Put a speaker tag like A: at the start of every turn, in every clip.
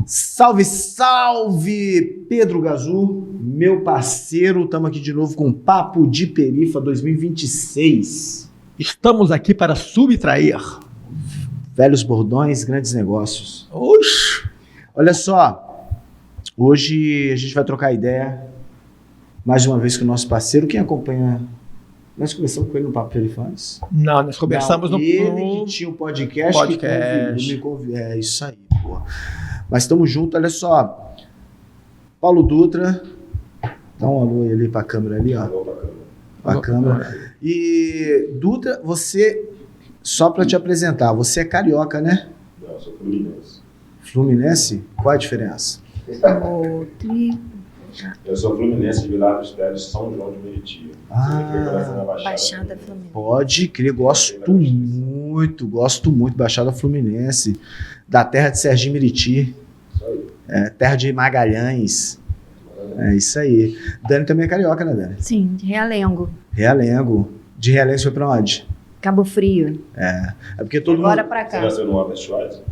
A: Salve, salve, Pedro Gazu, meu parceiro. Estamos aqui de novo com Papo de Perifa 2026.
B: Estamos aqui para subtrair
A: velhos bordões, grandes negócios.
B: Oxi.
A: Olha só, hoje a gente vai trocar ideia mais uma vez com o nosso parceiro. Quem acompanha... Nós conversamos com ele no Papo Perifa antes?
B: Não, nós conversamos
A: ele que tinha um podcast. É isso aí, pô. Mas estamos juntos, olha só. Paulo Dutra. Dá um alô ali pra câmera ali, ó. Pra câmera. E, Dutra, você, só pra te apresentar, você é carioca, né?
C: Não, eu sou fluminense.
A: Fluminense? Qual a diferença?
C: Eu sou fluminense de Vilar dos Teles, São João de Meriti.
D: Baixada Fluminense.
A: Pode crer, gosto muito, Baixada Fluminense, da terra de Serginho Meriti, terra de Magalhães, é isso aí. Dani também é carioca, né, Dani?
D: Sim, de Realengo.
A: Realengo, de Realengo você foi pra onde?
D: Cabo Frio.
A: É porque todo
D: Agora
A: mundo...
D: pra cá.
C: Você nasceu no Albert Schweitzer?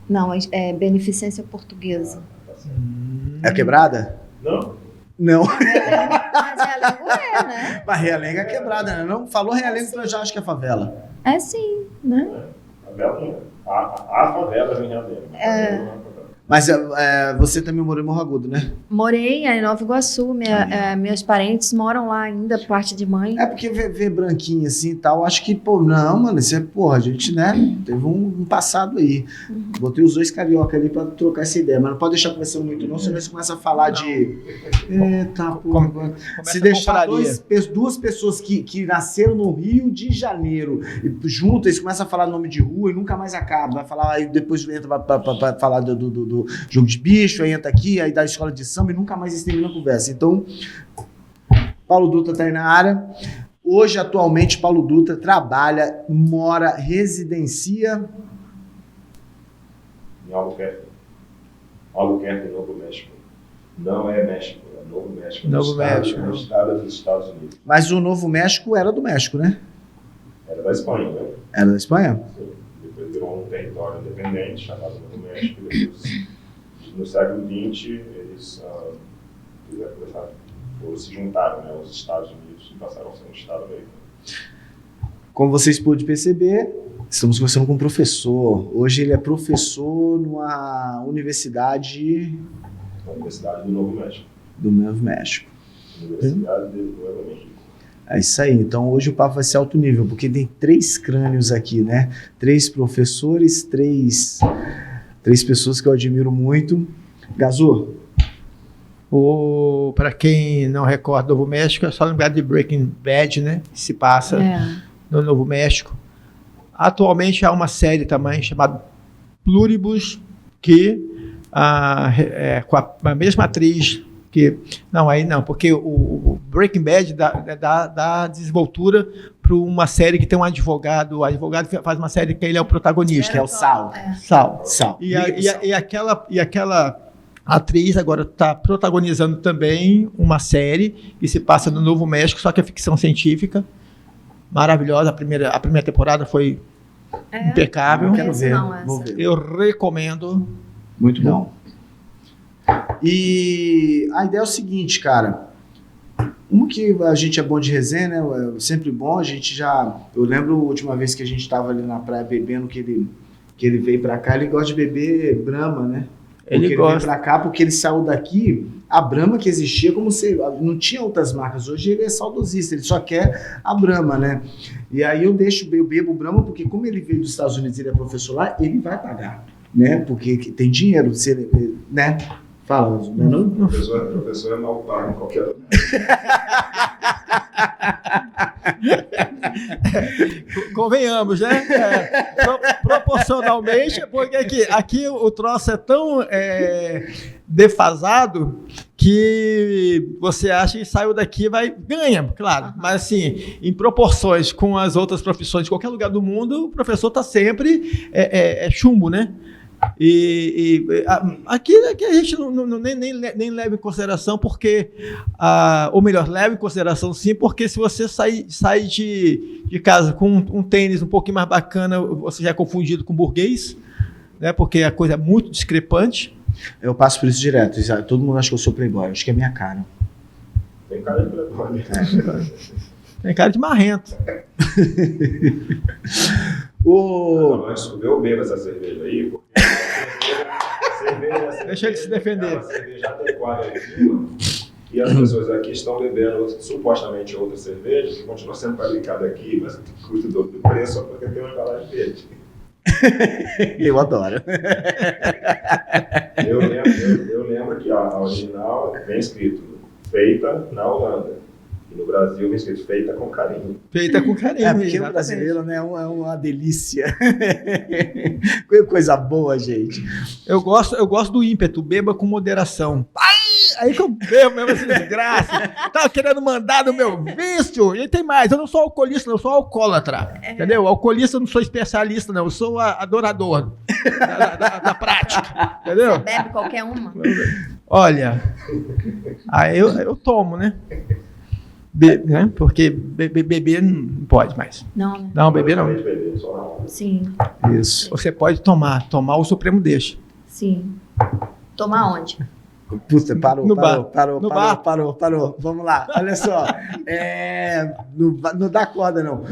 D: Não, é Beneficência Portuguesa.
A: É quebrada?
C: Não.
A: Não.
D: Mas Realengo né?
A: Mas Realengo é quebrada, né? Não falou Realengo que eu já acho que é favela.
D: É sim, né?
C: A favela vem Realengo.
A: Mas você também morou em Morro Agudo, né?
D: Morei em Nova Iguaçu, meus parentes moram lá ainda, parte de mãe.
A: É porque ver branquinho assim e tal, acho que, pô, não, mano, isso é, porra, a gente, né, teve um passado aí. Botei os dois carioca ali pra trocar essa ideia, mas não pode deixar conversando muito não, senão você começa a falar de... Eita, porra. Se deixar duas pessoas que nasceram no Rio de Janeiro, e juntas, eles começam a falar nome de rua e nunca mais acaba. Vai falar, aí depois entra pra falar do jogo de bicho, aí entra aqui, aí da escola de samba e nunca mais eles terminam a conversa. Então, Paulo Dutra tá aí na área. Hoje, atualmente, Paulo Dutra trabalha, mora, residencia...
C: Em Albuquerque, Novo México. Não é México, é Novo México.
B: Novo México.
C: No estado dos Estados Unidos.
A: Mas o Novo México era do México, né?
C: Era da Espanha, né?
A: Era da Espanha?
C: Sim. Depois virou um território independente, chamado Novo México. Depois, no século XX, eles se juntaram, né, aos Estados Unidos e passaram a ser um estado americano.
A: Como vocês podem perceber, estamos conversando com um professor. Hoje ele é professor numa universidade...
C: A Universidade do Novo México.
A: Do Novo México.
C: Universidade do Novo México.
A: É isso aí. Então hoje o papo vai ser alto nível, porque tem 3 crânios aqui, né? 3 professores, 3 pessoas que eu admiro muito. Gazu?
B: Para quem não recorda Novo México, é só lembrar de Breaking Bad, né? Que se passa no Novo México. Atualmente há uma série também chamada Pluribus, que com a mesma atriz que... Não, aí não, porque o Breaking Bad dá desenvoltura para uma série que tem um advogado. O advogado faz uma série que ele é o protagonista.
A: Que é o Sal.
B: Sal. E aquela atriz agora está protagonizando também uma série que se passa no Novo México, só que é ficção científica. Maravilhosa. A primeira temporada foi impecável.
A: Quero ver. Vou ver.
B: Eu recomendo.
A: Muito bom. E a ideia é o seguinte, cara. Que a gente é bom de resenha, né? É sempre bom. A gente já... Eu lembro a última vez que a gente estava ali na praia bebendo, que ele veio pra cá. Ele gosta de beber Brahma, né? Ele veio pra cá porque ele saiu daqui. A Brahma que existia, como se não tinha outras marcas. Hoje ele é saudosista, ele só quer a Brahma, né? E aí eu bebo o Brahma porque, como ele veio dos Estados Unidos, ele é professor lá, ele vai pagar, né? Porque tem dinheiro, né? Fala, não?
C: Professor é mal pago em qualquer lugar.
B: Convenhamos, né? Proporcionalmente, porque aqui o troço é tão defasado que você acha que saiu daqui ganha, claro. Mas assim, em proporções com as outras profissões de qualquer lugar do mundo, o professor está sempre chumbo, né? Aqui a gente nem leva em consideração porque, ou melhor, leva em consideração sim, porque se você sair de casa com um tênis um pouquinho mais bacana, você já é confundido com burguês, né? Porque a coisa é muito discrepante.
A: Eu passo por isso direto. Todo mundo acha que eu sou playboy. Acho que é minha cara.
C: Tem cara de playboy.
B: Tem cara de marrento.
C: Antes eu bebo essa cerveja aí, porque
B: Deixa ele se defender.
C: É uma cerveja adequada aqui, e as pessoas aqui estão bebendo supostamente outra cerveja, que continua sendo fabricada aqui, mas custa do preço só porque tem uma embalagem verde.
A: Eu adoro.
C: Eu lembro que a original vem escrito feita na Holanda. E no Brasil vem escrito feita com carinho.
B: Feita com carinho.
A: Porque
B: exatamente.
A: o brasileiro, né, é uma delícia. Coisa boa, gente.
B: Eu gosto do ímpeto, beba com moderação. Aí que eu bebo mesmo essa desgraça. Tava querendo mandar no meu vício. E tem mais, eu não sou alcoolista, eu sou alcoólatra. Entendeu? Alcoolista eu não sou especialista, não. Eu sou adorador da prática. Entendeu?
D: Você bebe qualquer uma?
B: Olha, aí eu tomo, né? Né? Porque beber não pode mais.
D: Não, né?
B: Não, beber não.
C: Beber, só na hora.
D: Sim,
A: Isso.
B: Você pode tomar o Supremo deixa.
D: sim. Tomar onde?
A: Puta, parou.
B: No bar.
A: Vamos lá, olha só. Não dá corda, não.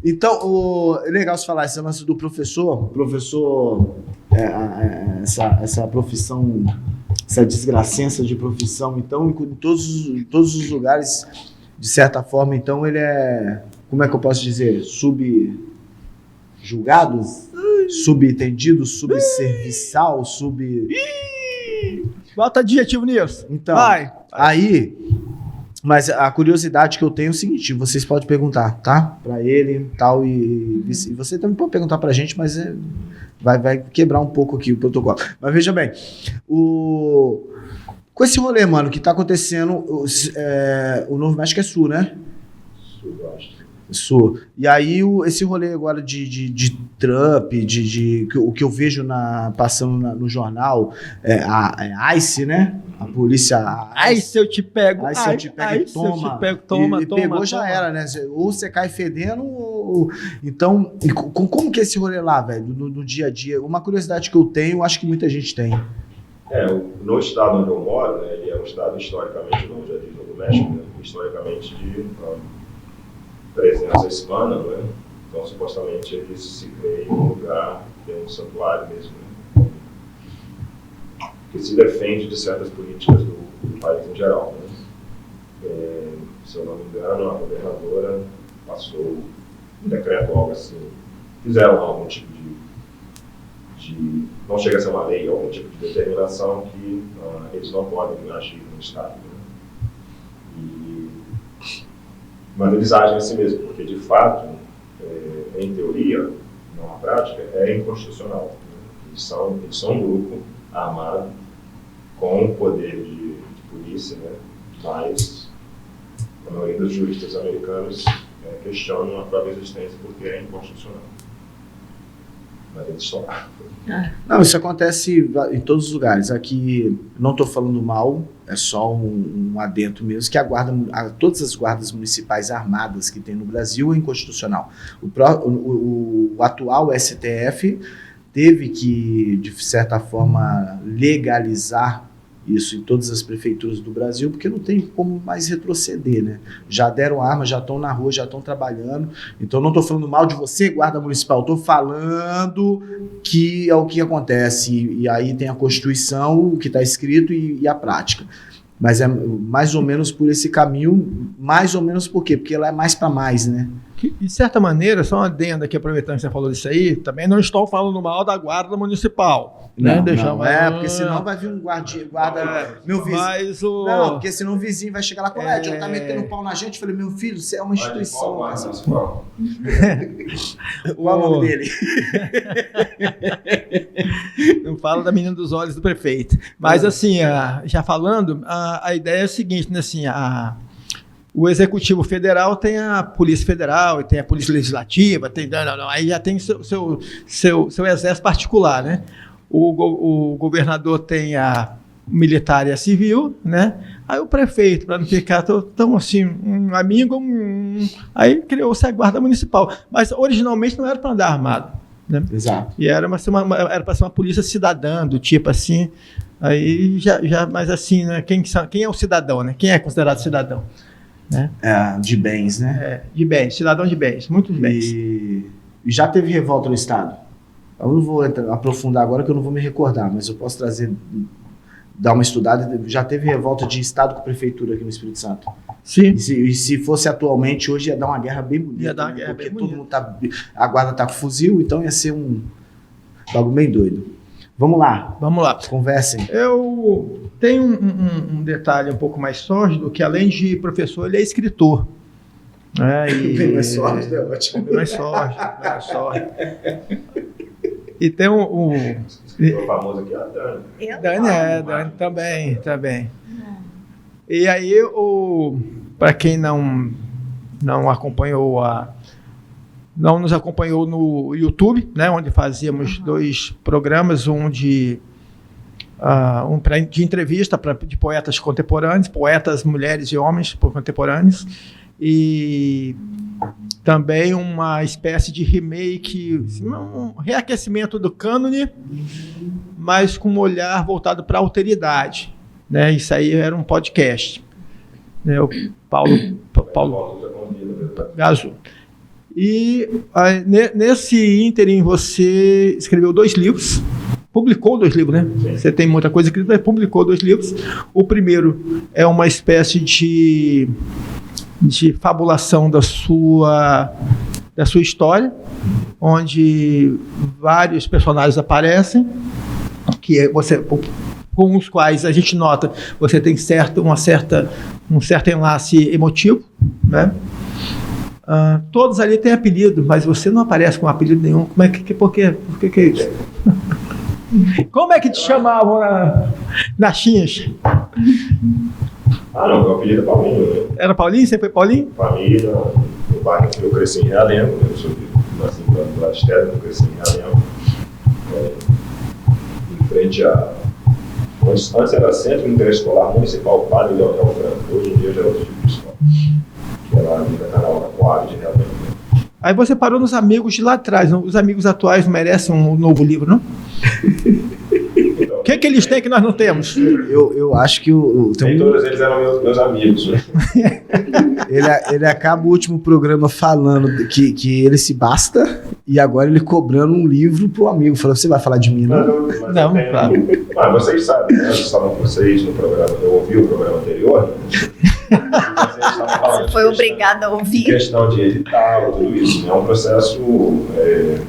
A: Então, é legal você falar esse lance do professor. Essa profissão, essa desgracença de profissão, então, em todos os lugares, de certa forma, então, ele é, como é que eu posso dizer? Subjulgado? Subentendido? Subserviçal?
B: Bota adjetivo nisso.
A: Então,
B: Vai.
A: aí, mas a curiosidade que eu tenho é o seguinte, vocês podem perguntar, tá? Pra ele e tal, e você também pode perguntar pra gente, mas vai quebrar um pouco aqui o protocolo. Mas veja bem, com esse rolê, mano, que tá acontecendo, o Novo México é sul, né?
C: Sul, eu acho.
A: Sul. E aí, esse rolê agora de Trump, o que eu vejo passando no jornal, a ICE, né? A polícia.
B: Aí se eu te pego.
A: Aí se eu te pego e toma.
B: Toma.
A: Pegou, já era, né? Ou você cai fedendo, então, como que é esse rolê lá, velho? No dia a dia? Uma curiosidade que eu tenho, acho que muita gente tem.
C: No estado onde eu moro, né, ele é um estado historicamente, não já diz Novo México, né, historicamente de 300 semanas, né? Então, supostamente, eles se creem um lugar que é um santuário mesmo, né? Que se defende de certas políticas do país em geral, né? Se eu não me engano, a governadora passou um decreto, algo assim, fizeram algum tipo de não chega a ser uma lei, algum tipo de determinação que eles não podem agir no estado, né? Mas eles agem assim mesmo, porque de fato, em teoria, na prática, é inconstitucional. Né? Eles são um grupo armado com poder de polícia, né? Mas a maioria dos juristas americanos questionam a própria existência porque é inconstitucional. Mas eles estão lá.
A: Não, isso acontece em todos os lugares. Aqui, não estou falando mal, é só um adendo mesmo, que todas as guardas municipais armadas que tem no Brasil é inconstitucional. O atual STF teve que, de certa forma, legalizar isso em todas as prefeituras do Brasil, porque não tem como mais retroceder, né? Já deram arma, já estão na rua, já estão trabalhando. Então, não estou falando mal de você, guarda municipal, estou falando que é o que acontece. E aí tem a Constituição, o que está escrito e a prática. Mas é mais ou menos por esse caminho, mais ou menos por quê? Porque ela é mais para mais, né?
B: De certa maneira, só uma adenda aqui, aproveitando que você falou disso aí, também não estou falando mal da guarda municipal.
A: Não,
B: né?
A: Porque senão vai vir um guarda meu vizinho.
B: Mas
A: Não, porque senão o vizinho vai chegar lá com já tá metendo pau na gente. Eu falei, meu filho, você é uma instituição. Qual o nome dele?
B: Não fala da menina dos olhos do prefeito. Mas assim, já falando, a ideia é a seguinte, né, assim, o Executivo Federal tem a Polícia Federal, tem a Polícia Legislativa, aí já tem seu exército particular, né? O governador tem a militar e a civil, né? Aí o prefeito, para não ficar tão assim, um amigo, aí criou-se a Guarda Municipal. Mas originalmente não era para andar armado, né?
A: Exato.
B: E era para ser uma polícia cidadã, do tipo assim, Aí mas assim, né? Quem é o cidadão, né? Quem é considerado cidadão? Né?
A: De bens, né?
B: De bens, cidadão de bens, muitos bens.
A: E já teve revolta no Estado? Eu não vou aprofundar agora, que eu não vou me recordar, mas eu posso dar uma estudada. Já teve revolta de Estado com prefeitura aqui no Espírito Santo?
B: Sim.
A: E se fosse atualmente, hoje ia dar uma guerra bem bonita.
B: Ia dar uma guerra
A: porque
B: bem
A: todo
B: bonita.
A: mundo a guarda tá com fuzil, então ia ser um bagulho bem doido. Vamos lá. Conversem.
B: Eu tenho um detalhe um pouco mais sórdido, que além de professor, ele é escritor.
A: Bem mais sórdido, é ótimo.
B: Bem mais sórdido. E tem
C: O famoso aqui é a Dani.
B: Dani também. E aí, para quem não acompanhou não nos acompanhou no YouTube, né, onde fazíamos 2 programas, um de entrevista de poetas contemporâneos, poetas mulheres e homens contemporâneos, e também uma espécie de remake, um reaquecimento do cânone, mas com um olhar voltado para a alteridade, né? Isso aí era um podcast, né? O Paulo Gazu. E nesse ínterim você escreveu 2 livros, publicou 2 livros, né?
C: Sim.
B: Você tem muita coisa escrita, mas publicou 2 livros. O primeiro é uma espécie de fabulação da sua história, onde vários personagens aparecem, com os quais a gente nota você tem um certo enlace emotivo, né? Todos ali têm apelido, mas você não aparece com apelido nenhum. Por que é isso? Como é que te chamavam na Chinhas?
C: Não, meu apelido é Paulinho. Né?
B: Era Paulinho? Sempre foi Paulinho?
C: Família, no bairro que eu cresci em Realengo, eu sou nasci no Latistero, eu cresci em Realengo. Em frente a... Antes era Centro Interescolar Municipal Padre Leonel Franco, hoje em dia já é outro tipo de escola. Ela ali na canal Coab de Realengo.
B: Aí você parou nos amigos de lá atrás. Os amigos atuais merecem um novo livro, não? O que eles têm que nós não temos?
A: Eu acho que
C: Nem todos eles eram meus amigos. Né?
A: ele acaba o último programa falando que ele se basta, e agora ele cobrando um livro pro amigo. Falando, você vai falar de mim, não?
B: Não, claro.
C: Mas vocês sabem, né? Eu estava com vocês no programa, eu ouvi o programa anterior.
D: Você foi obrigado a ouvir.
C: Questão de editar, tudo isso. É um processo,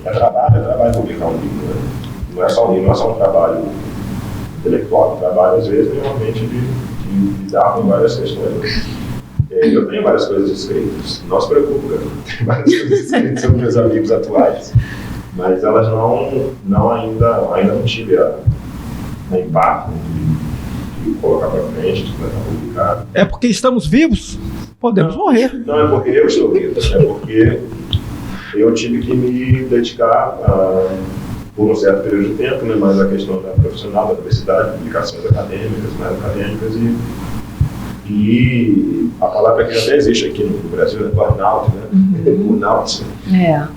C: é trabalho publicar um livro. Né? Não é só um livro, não é só um trabalho intelectual, um trabalho, às vezes, realmente de lidar com várias questões. Eu tenho várias coisas escritas, não se preocupe, eu tenho várias coisas escritas sobre meus amigos atuais, mas elas ainda não tive a impacto de colocar para frente, de começar a publicar.
B: É porque estamos vivos? Podemos morrer.
C: Não é porque eu estou vivo, é porque eu tive que me dedicar por um certo período de tempo, né, mais a questão da profissional, da universidade, publicações acadêmicas, mais acadêmicas, e a palavra que até existe aqui no Brasil é burnout, né? Burnout,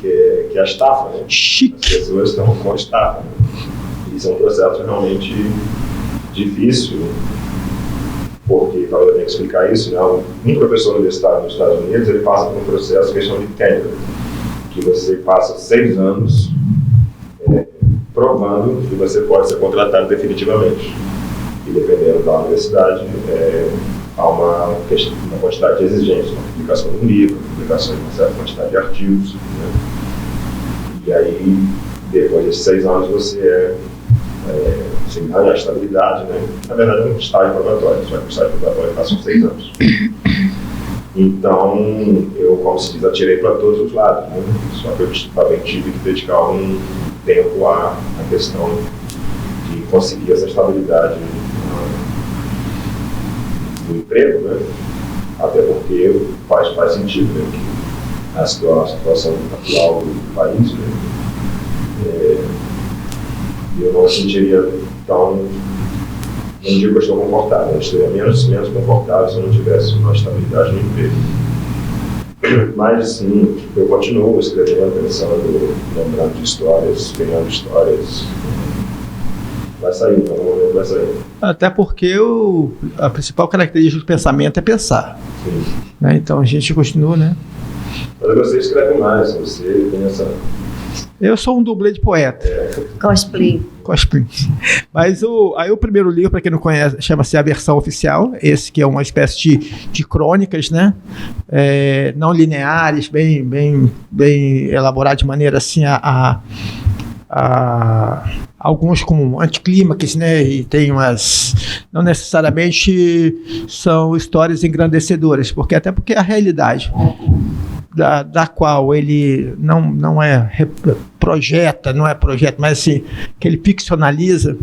C: que é a estafa, né?
B: Chique.
C: As pessoas estão com estafa, né? E isso é um processo realmente difícil, porque, eu tenho que explicar isso, né? Um professor universitário nos Estados Unidos, ele passa por um processo, questão de tenure, que você passa 6 anos provando que você pode ser contratado definitivamente. E dependendo da universidade, há uma quantidade de exigências, uma publicação de um livro, publicação de uma certa quantidade de artigos. Né? E aí, depois desses 6 anos, você ganha a estabilidade, né? Na verdade, é um estágio probatório, só que o estágio probatório passa uns 6 anos. Então, eu, como se diz, atirei para todos os lados, né? Só que eu também tive que dedicar algum tempo à questão de conseguir essa estabilidade no emprego, né? Até porque faz sentido, né? Que a situação atual do país, né? Eu não sentiria tão... Não digo que eu estou confortável, eu estaria menos confortável se eu não tivesse uma estabilidade no emprego. Mas, sim, eu continuo escrevendo, pensando, lembrando de histórias, criando histórias. vai sair, em algum momento vai sair.
B: Até porque a principal característica do pensamento é pensar.
C: Sim.
B: Né? Então a gente continua, né?
C: Mas você escreve mais, você tem essa...
B: Eu sou um dublê de poeta.
D: Cosplay.
B: Cosplay. Mas aí o primeiro livro, para quem não conhece, chama-se A Versão Oficial. Esse que é uma espécie de crônicas, né? Não lineares, bem elaborado de maneira assim alguns com anticlímax, né? E tem umas... Não necessariamente são histórias engrandecedoras, porque a realidade da qual ele não projeta, mas assim, que ele ficcionaliza,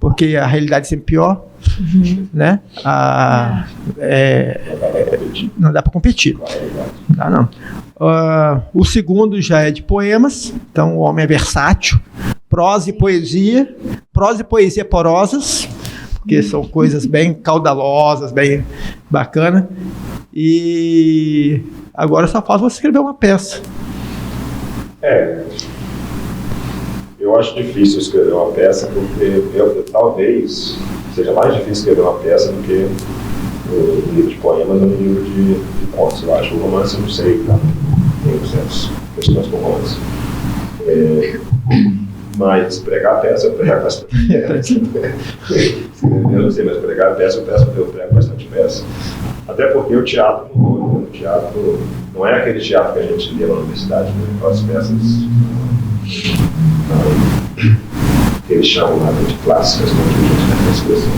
B: porque a realidade é sempre pior, né? Não dá para competir. Não dá, não. O segundo já é de poemas, então o homem é versátil, prosa e poesia porosas, porque são coisas bem caudalosas, bem bacana. E agora só falta você escrever uma peça.
C: Eu acho difícil escrever uma peça, porque talvez seja mais difícil escrever uma peça do que um livro de poemas ou um livro de contos. Eu acho o romance, não sei, tá? Tem certas questões com romance. Mas pregar a peça, eu prego bastante peça. Eu não sei, mas pregar a peça, eu prego bastante peça. Até porque o teatro mudou, né? O teatro não é aquele teatro que a gente via na universidade, né? Aquelas peças que eles chamam lá de clássicas, né? Que a gente tem essa expressão.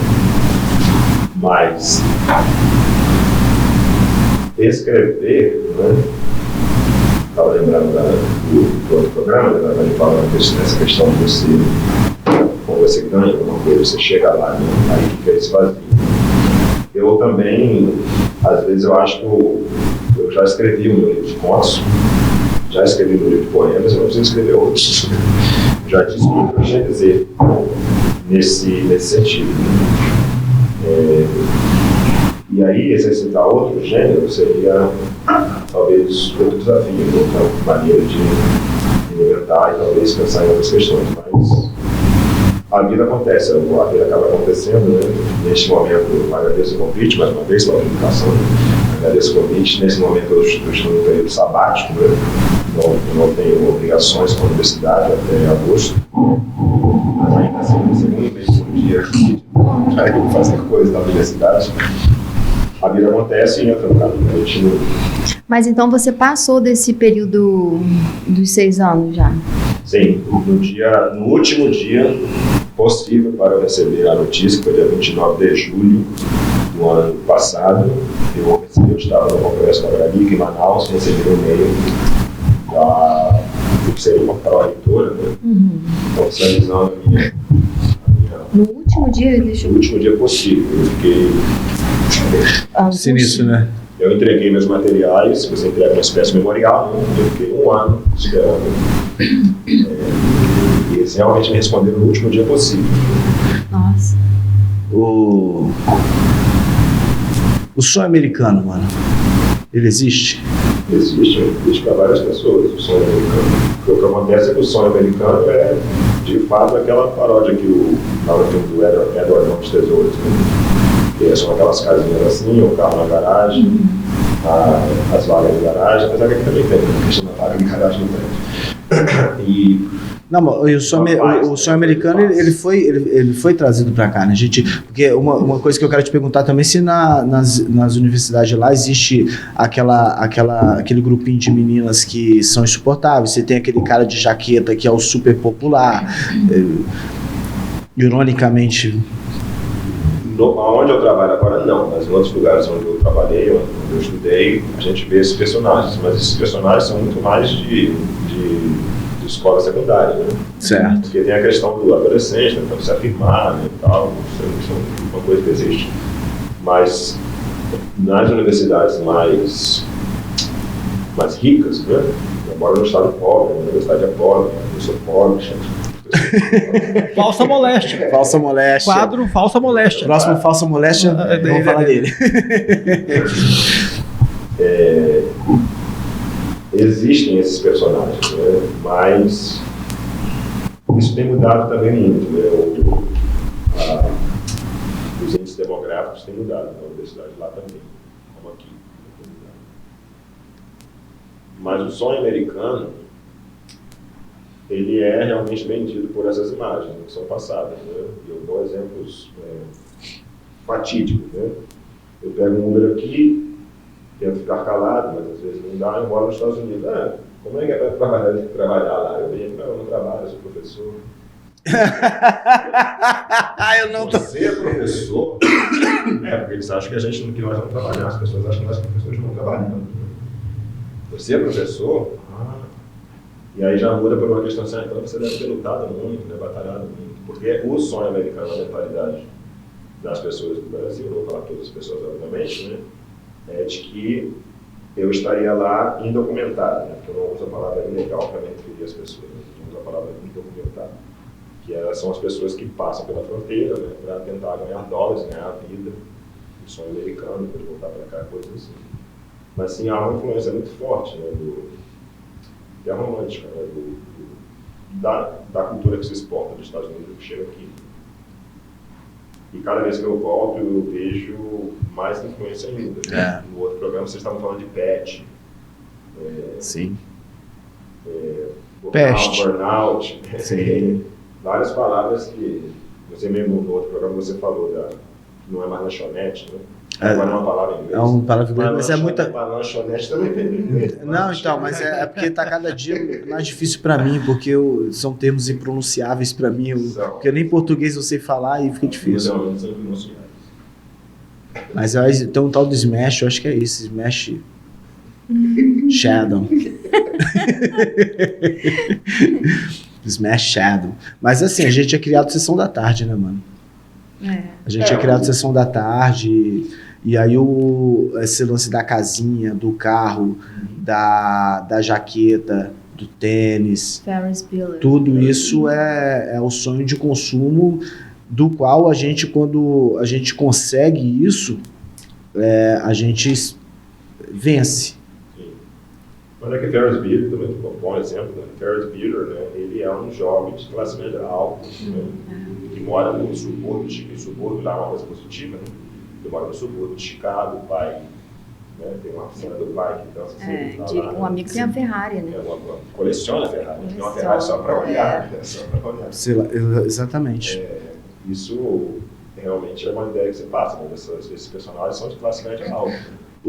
C: Mas escrever, né? Estava lembrando do outro programa, né? A gente falando dessa questão de você, quando você ganha alguma coisa, você chega lá, né? Aí fica esse vazio. Eu também, às vezes, eu acho que eu já escrevi um livro de contos, já escrevi um livro de poemas, eu não preciso escrever outros. Já disse o que eu tinha a dizer nesse sentido. E aí, exercitar outro gênero seria, talvez, outro desafio, outra maneira de inventar e talvez pensar em outras questões. Mas a vida acontece, a vida acaba acontecendo, né? Neste momento, eu agradeço o convite, mais uma vez, pela publicação. Agradeço o convite. Nesse momento, eu estou no período sabático, né? Não tenho obrigações com a universidade até agosto. Mas ainda assim, no segundo mês do dia, já eu vou fazer coisas na universidade. A vida acontece e entra no caminho.
D: Mas então você passou desse período dos 6 anos já?
C: Sim, no último dia possível para eu receber a notícia, que foi dia 29 de julho do ano passado, eu estava no Congresso da Bralica, em Manaus, recebi um e-mail que seria uma pró-reitora, né? Oficializando a minha...
D: No último dia ele deixou?
C: No último dia possível, eu fiquei...
A: Sinistro, né?
C: Eu entreguei meus materiais, você entrega uma espécie memorial, né? Eu fiquei 1 ano esperando. E eles realmente me responderam no último dia possível.
D: Nossa.
A: O sonho americano, mano, ele existe?
C: Existe para várias pessoas o sonho americano. O que acontece é que o sonho americano é, de fato, aquela paródia que o filme do Edward Mãos Tesouros, né? Que são aquelas casinhas assim, o carro na garagem, as vagas de garagem, apesar que aqui também tem, a questão da vaga de garagem não tem.
A: Não, mas o sonho americano ele foi trazido para cá, né, gente? Porque uma coisa que eu quero te perguntar também, se nas universidades lá existe aquele grupinho de meninas que são insuportáveis, você tem aquele cara de jaqueta que é o super popular, ironicamente.
C: Onde eu trabalho agora, não, mas em outros lugares onde eu trabalhei, onde eu estudei, a gente vê esses personagens, mas esses personagens são muito mais de escola secundária, né?
A: Certo.
C: Porque tem a questão do adolescente, tentando se afirmar, né, e tal, isso é uma coisa que existe. Mas nas universidades mais ricas, né? Eu moro no estado pobre, a universidade é pobre, eu sou pobre,
B: Falsa moléstia.
A: Falsa moléstia.
B: Quadro Falsa moléstia.
A: Próximo Falsa moléstia, vamos falar dele.
C: Existem esses personagens, né? Mas isso tem mudado também muito, né? Os índices demográficos têm mudado na universidade lá também, como aqui. Mas o sonho americano, ele é realmente vendido por essas imagens que são passadas, né? E eu dou exemplos fatídicos, né? Eu pego um número aqui, tento ficar calado, mas às vezes não dá, eu moro nos Estados Unidos. Como é que é para trabalhar lá? Eu não trabalho, eu sou professor.
A: Eu não tô...
C: Você é professor? Porque eles acham que que nós não trabalhamos, as pessoas acham que nós professores não trabalhamos. Você é professor? E aí já muda para uma questão assim, então você deve ter lutado muito, né, batalhado muito. Porque o sonho americano, a mentalidade das pessoas do Brasil, não vou falar todas as pessoas, obviamente, né, é de que eu estaria lá indocumentado, né, porque eu não uso a palavra ilegal para me referir às pessoas, eu uso a palavra indocumentado, que são as pessoas que passam pela fronteira, né, para tentar ganhar dólares, ganhar a vida, o sonho americano, depois voltar para cá, coisas assim. Mas sim, há uma influência muito forte, né, que é romântica, né, da cultura que se exporta dos Estados Unidos que chega aqui. E cada vez que eu volto, eu vejo mais influência ainda. Né? No outro programa vocês estavam falando de PET.
A: Sim.
B: Peste.
C: Burnout.
A: Sim.
C: Várias palavras que você mesmo no outro programa você falou não é mais lanchonete, né? Agora é uma palavra em inglês.
A: É uma palavra em inglês, mas é muita...
C: Lanchonete também tem em inglês.
A: Não, então, mas é porque está cada dia mais difícil para mim, porque são termos impronunciáveis para mim, porque nem português eu sei falar e fica difícil.
C: Não são impronunciáveis.
A: Mas então o tal do Smash, eu acho que é isso, Smash Shadow. Smash Shadow. Mas assim, a gente é criado sessão da tarde, né, mano? A gente é criado sessão da tarde, e aí esse lance da casinha, do carro, da jaqueta, do tênis,
D: Ferris Bueller.
A: tudo isso é o sonho de consumo do qual a gente, quando a gente consegue isso, a gente vence.
C: Sim. Mas é que Ferris Bueller também é um bom exemplo, né? Ferris Bueller, né? Ele é um jovem de classe média alta, né? Que mora no subúrbio, e subúrbio lá é uma coisa positiva, né? Ele mora no subúrbio de Chicago, o pai, né? Tem uma cena do pai que dança
D: Um amigo tem a Ferrari, né?
C: Coleciona Ferrari, tem uma Ferrari só para olhar, né? Só para olhar.
A: Sei lá, exatamente.
C: Isso realmente é uma ideia que você passa, né? Esses personagens são de classe média alta.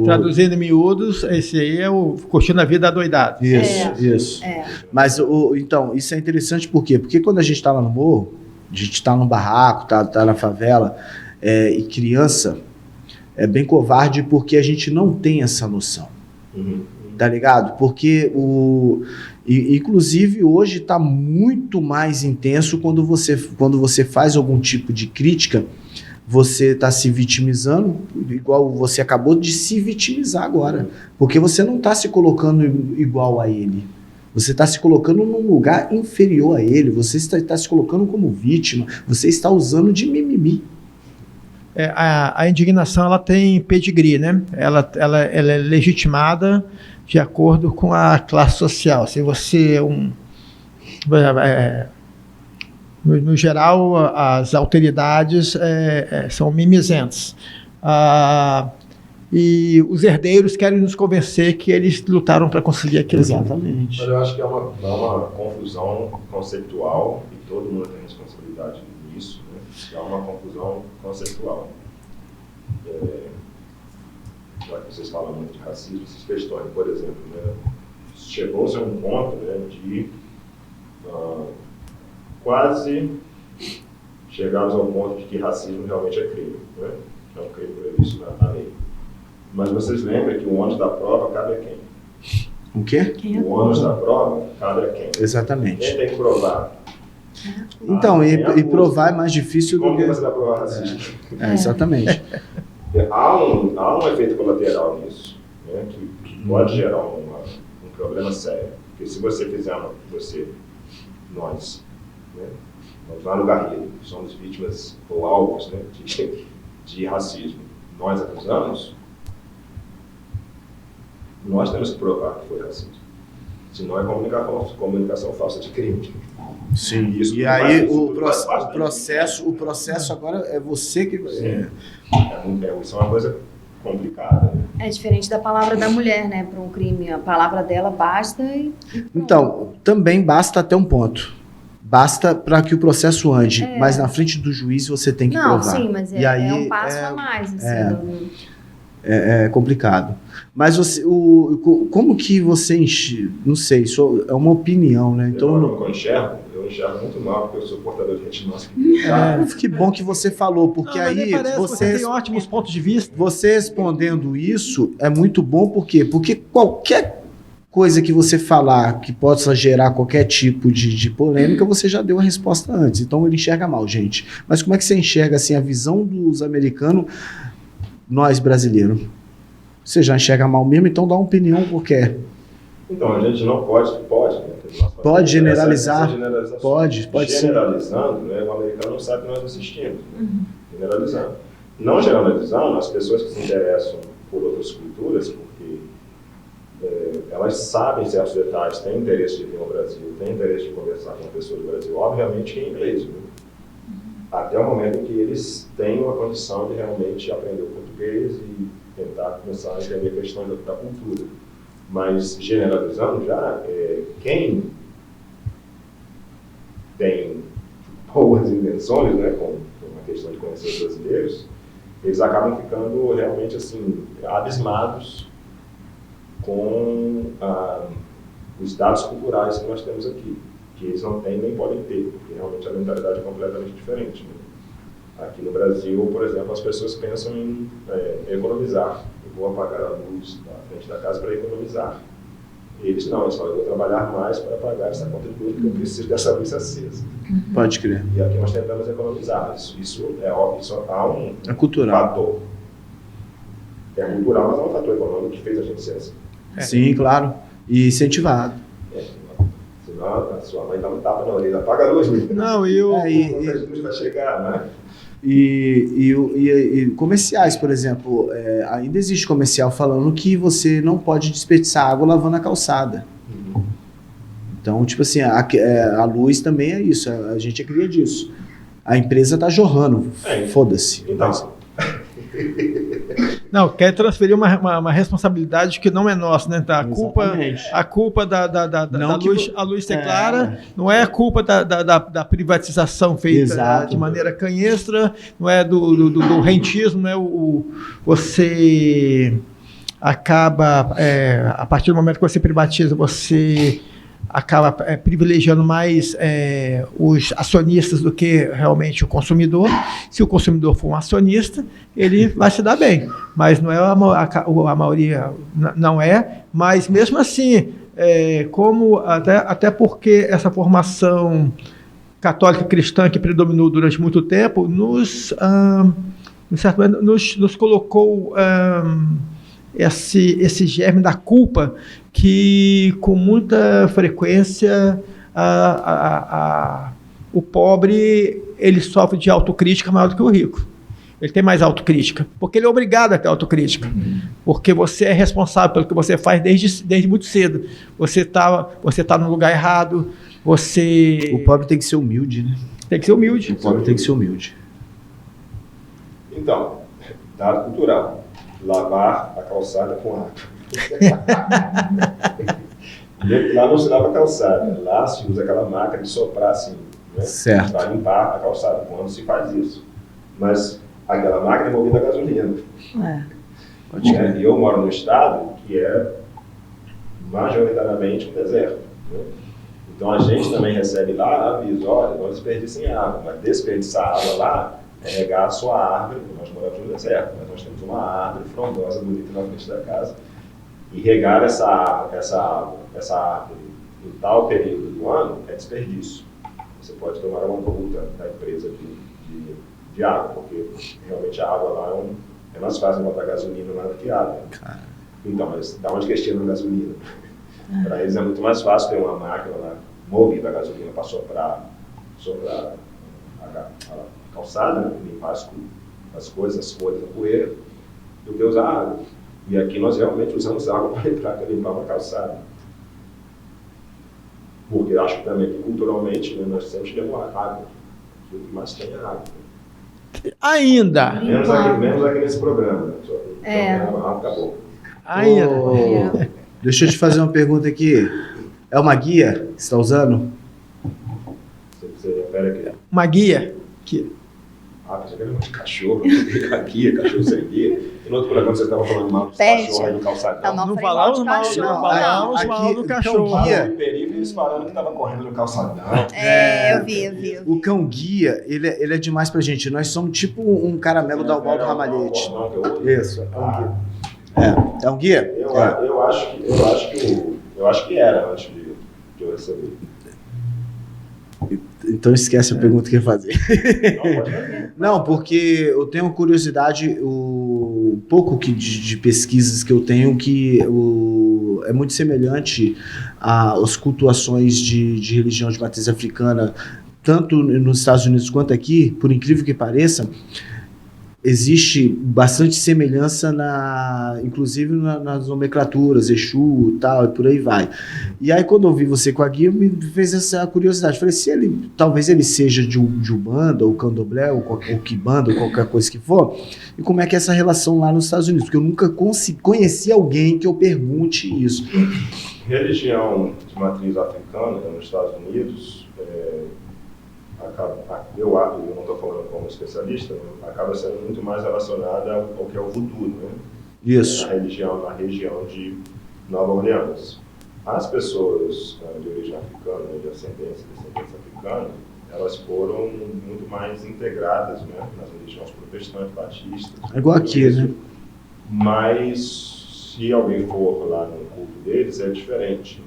B: Traduzindo em miúdos, esse aí é o Curtindo a Vida Adoidado.
A: Isso. Mas, então, isso é interessante por quê? Porque quando a gente está lá no morro, a gente está no barraco, tá na favela, e criança é bem covarde porque a gente não tem essa noção. Tá ligado? Porque inclusive hoje está muito mais intenso quando você faz algum tipo de crítica, você está se vitimizando, igual você acabou de se vitimizar agora. Porque você não está se colocando igual a ele. Você está se colocando num lugar inferior a ele. Você está se colocando como vítima. Você está usando de mimimi.
B: A indignação ela tem pedigree, né? Ela é legitimada de acordo com a classe social. Se você no geral, as alteridades são mimizentas. E os herdeiros querem nos convencer que eles lutaram para conseguir aquilo.
A: Exatamente.
C: Mas eu acho que é uma confusão conceitual, e todo mundo tem responsabilidade nisso, né? É uma confusão conceitual. Já que vocês falam muito de racismo, essas questões, por exemplo, né? Chegou-se a um ponto, né, de quase chegarmos ao ponto de que racismo realmente é crime, né? É um crime previsto na lei. Mas vocês lembram que o ônus da prova cabe a quem?
A: O quê?
C: O ônus da prova cabe a quem?
A: Exatamente.
C: Quem tem que provar?
A: Então, e provar é mais difícil
C: Como
A: do que...
C: você vai provar racismo?
A: Exatamente.
C: Há um efeito colateral nisso, né, que pode gerar um problema sério. Porque se você fizer nós lá no Garrido, somos vítimas ou alvos, né, de racismo, nós acusamos, nós temos que provar que foi racismo. Senão é comunicação falsa de crime.
A: Sim.
C: Isso
A: E
C: tudo
A: aí
C: faz- isso
A: o,
C: tudo
A: pro-
C: faz parte
A: o processo agora é você que...
C: Sim. Isso é uma coisa complicada. Né?
D: É diferente da palavra da mulher, né? Para um crime, a palavra dela basta e pronto.
A: Então, também basta até um ponto. Basta para que o processo ande,
D: É.
A: mas na frente do juiz você tem que
D: Não,
A: provar.
D: sim, mas
A: E aí
D: é um passo a mais, assim.
A: é complicado. Mas você, como que você não sei, isso é uma opinião, né? Então,
C: Eu enxergo muito mal, porque eu sou portador de retinose.
A: que bom que você falou, porque
B: Não, mas nem
A: aí
B: parece, você tem ótimos pontos de vista.
A: você respondendo isso é muito bom, por quê? Porque qualquer coisa que você falar que possa gerar qualquer tipo de polêmica, você já deu a resposta antes. Então ele enxerga mal, gente. Mas como é que você enxerga assim a visão dos americanos, nós brasileiros? Você já enxerga mal mesmo, então dá uma opinião qualquer.
C: Então, a gente não pode, né?
A: Pode generalizar?
C: Essa generalização.
A: Pode ser.
C: Generalizando, né, o americano não sabe que nós assistimos. Né? Generalizando. Não generalizando, as pessoas que se interessam por outras culturas, porque elas sabem certos detalhes, têm interesse de vir ao Brasil, têm interesse de conversar com uma pessoa do Brasil, obviamente em inglês. Né? Até o momento em que eles tenham a condição de realmente aprender o português e tentar começar a entender a questão da cultura. Mas, generalizando já, quem tem boas intenções, né, com a questão de conhecer os brasileiros, eles acabam ficando realmente assim, abismados com os dados culturais que nós temos aqui, que eles não têm nem podem ter, porque realmente a mentalidade é completamente diferente. Né? Aqui no Brasil, por exemplo, as pessoas pensam em economizar. Eu vou apagar a luz na frente da casa para economizar. Eles não, eles falam, eu vou trabalhar mais para pagar essa conta de luz, porque eu preciso dessa luz acesa.
A: Pode crer.
C: E aqui nós tentamos economizar. Isso é óbvio, isso há um
A: cultural.
C: fator. É cultural, mas é um fator econômico que fez a gente ser assim.
A: Sim, claro. E incentivado.
C: Senão a sua mãe dá um tapa na orelha, apaga a luz, menina.
B: Não, eu...
C: A luz vai chegar, né?
A: E comerciais, por exemplo, ainda existe comercial falando que você não pode desperdiçar água lavando a calçada. Então, tipo assim, a luz também é isso, a gente é cria disso. A empresa tá jorrando, foda-se.
C: Então,
B: Não, quer transferir uma responsabilidade que não é nossa, né? Tá? A culpa da luz, a luz ser clara, não é a culpa da privatização feita de maneira canhestra, não é do rentismo, não é você acaba, a partir do momento que você privatiza, você acaba privilegiando mais os acionistas do que realmente o consumidor. Se o consumidor for um acionista, ele vai se dar bem, mas não é a maioria, não é, mas mesmo assim, como até porque essa formação católica cristã que predominou durante muito tempo nos colocou esse germe da culpa que com muita frequência o pobre ele sofre de autocrítica maior do que o rico. Ele tem mais autocrítica, porque ele é obrigado a ter autocrítica, porque você é responsável pelo que você faz desde muito cedo. Você tá no lugar errado,
A: O pobre tem que ser humilde, né?
B: Tem que ser humilde.
A: O pobre tem que ser humilde.
C: Então, dado cultural, lavar a calçada com água. Lá não se lava a calçada, lá se usa aquela máquina de soprar assim, né?
A: Certo.
C: Para limpar a calçada, quando se faz isso. Mas aquela máquina é movida a gasolina. E eu moro num estado que é majoritariamente um deserto. Né? Então a gente também recebe lá aviso, olha, não desperdicem água, mas desperdiçar água lá é regar a sua árvore. Nós moramos no deserto, mas nós temos uma árvore frondosa, bonita na frente da casa. E regar essa árvore em tal período do ano é desperdício. Você pode tomar uma multa da empresa de água, porque realmente a água lá é mais fácil botar gasolina lá do que água. Então, mas da onde que eles tiram a gasolina? Para eles é muito mais fácil ter uma máquina lá movida a gasolina para soprar a calçada, né? Limpar as coisas, as folhas, a poeira, do que usar água. E aqui nós realmente usamos água para limpar uma calçada. Porque eu acho que também que culturalmente, né, nós sempre temos água. O que mais tem é água.
B: Ainda.
C: Menos aqui nesse programa. Né? Acabou.
B: Ainda.
A: Deixa eu te fazer uma pergunta aqui. É uma guia que você está usando?
C: Você refere aqui.
B: Uma guia. Que...
C: Você quer um cachorro, cachorro sem guia. E no outro programa você estava falando mal dos cachorros aí no calçadão.
B: Não falamos mal do cachorro.
C: Eles falando que estava correndo no calçadão.
D: Eu vi.
A: O cão guia, ele é demais pra gente. Nós somos tipo um caramelo da Ubaldo Ramalhete. Isso, é um guia. É um guia?
C: Eu acho que era antes de eu receber.
A: Então esquece a pergunta que eu ia fazer.
C: Não, pode fazer.
A: Não, porque eu tenho curiosidade, o pouco de pesquisas que eu tenho, que é muito semelhante às cultuações de religião de matriz africana, tanto nos Estados Unidos quanto aqui, por incrível que pareça. Existe bastante semelhança, inclusive nas nomenclaturas, Exu e tal, e por aí vai. E aí, quando eu vi você com a guia, me fez essa curiosidade. Falei, talvez ele seja de Umbanda, ou Candomblé, ou Kibanda, ou qualquer coisa que for, e como é que é essa relação lá nos Estados Unidos? Porque eu nunca conheci alguém que eu pergunte isso.
C: Religião de matriz africana nos Estados Unidos, eu não estou falando como especialista, acaba sendo muito mais relacionada ao que é o voodoo, né?
A: Isso.
C: Na região de Nova Orleans. As pessoas de origem africana, de ascendência africana, elas foram muito mais integradas, né, nas religiões protestantes, batistas.
A: É igual aqui, né?
C: Mas se alguém for lá no culto deles, é diferente.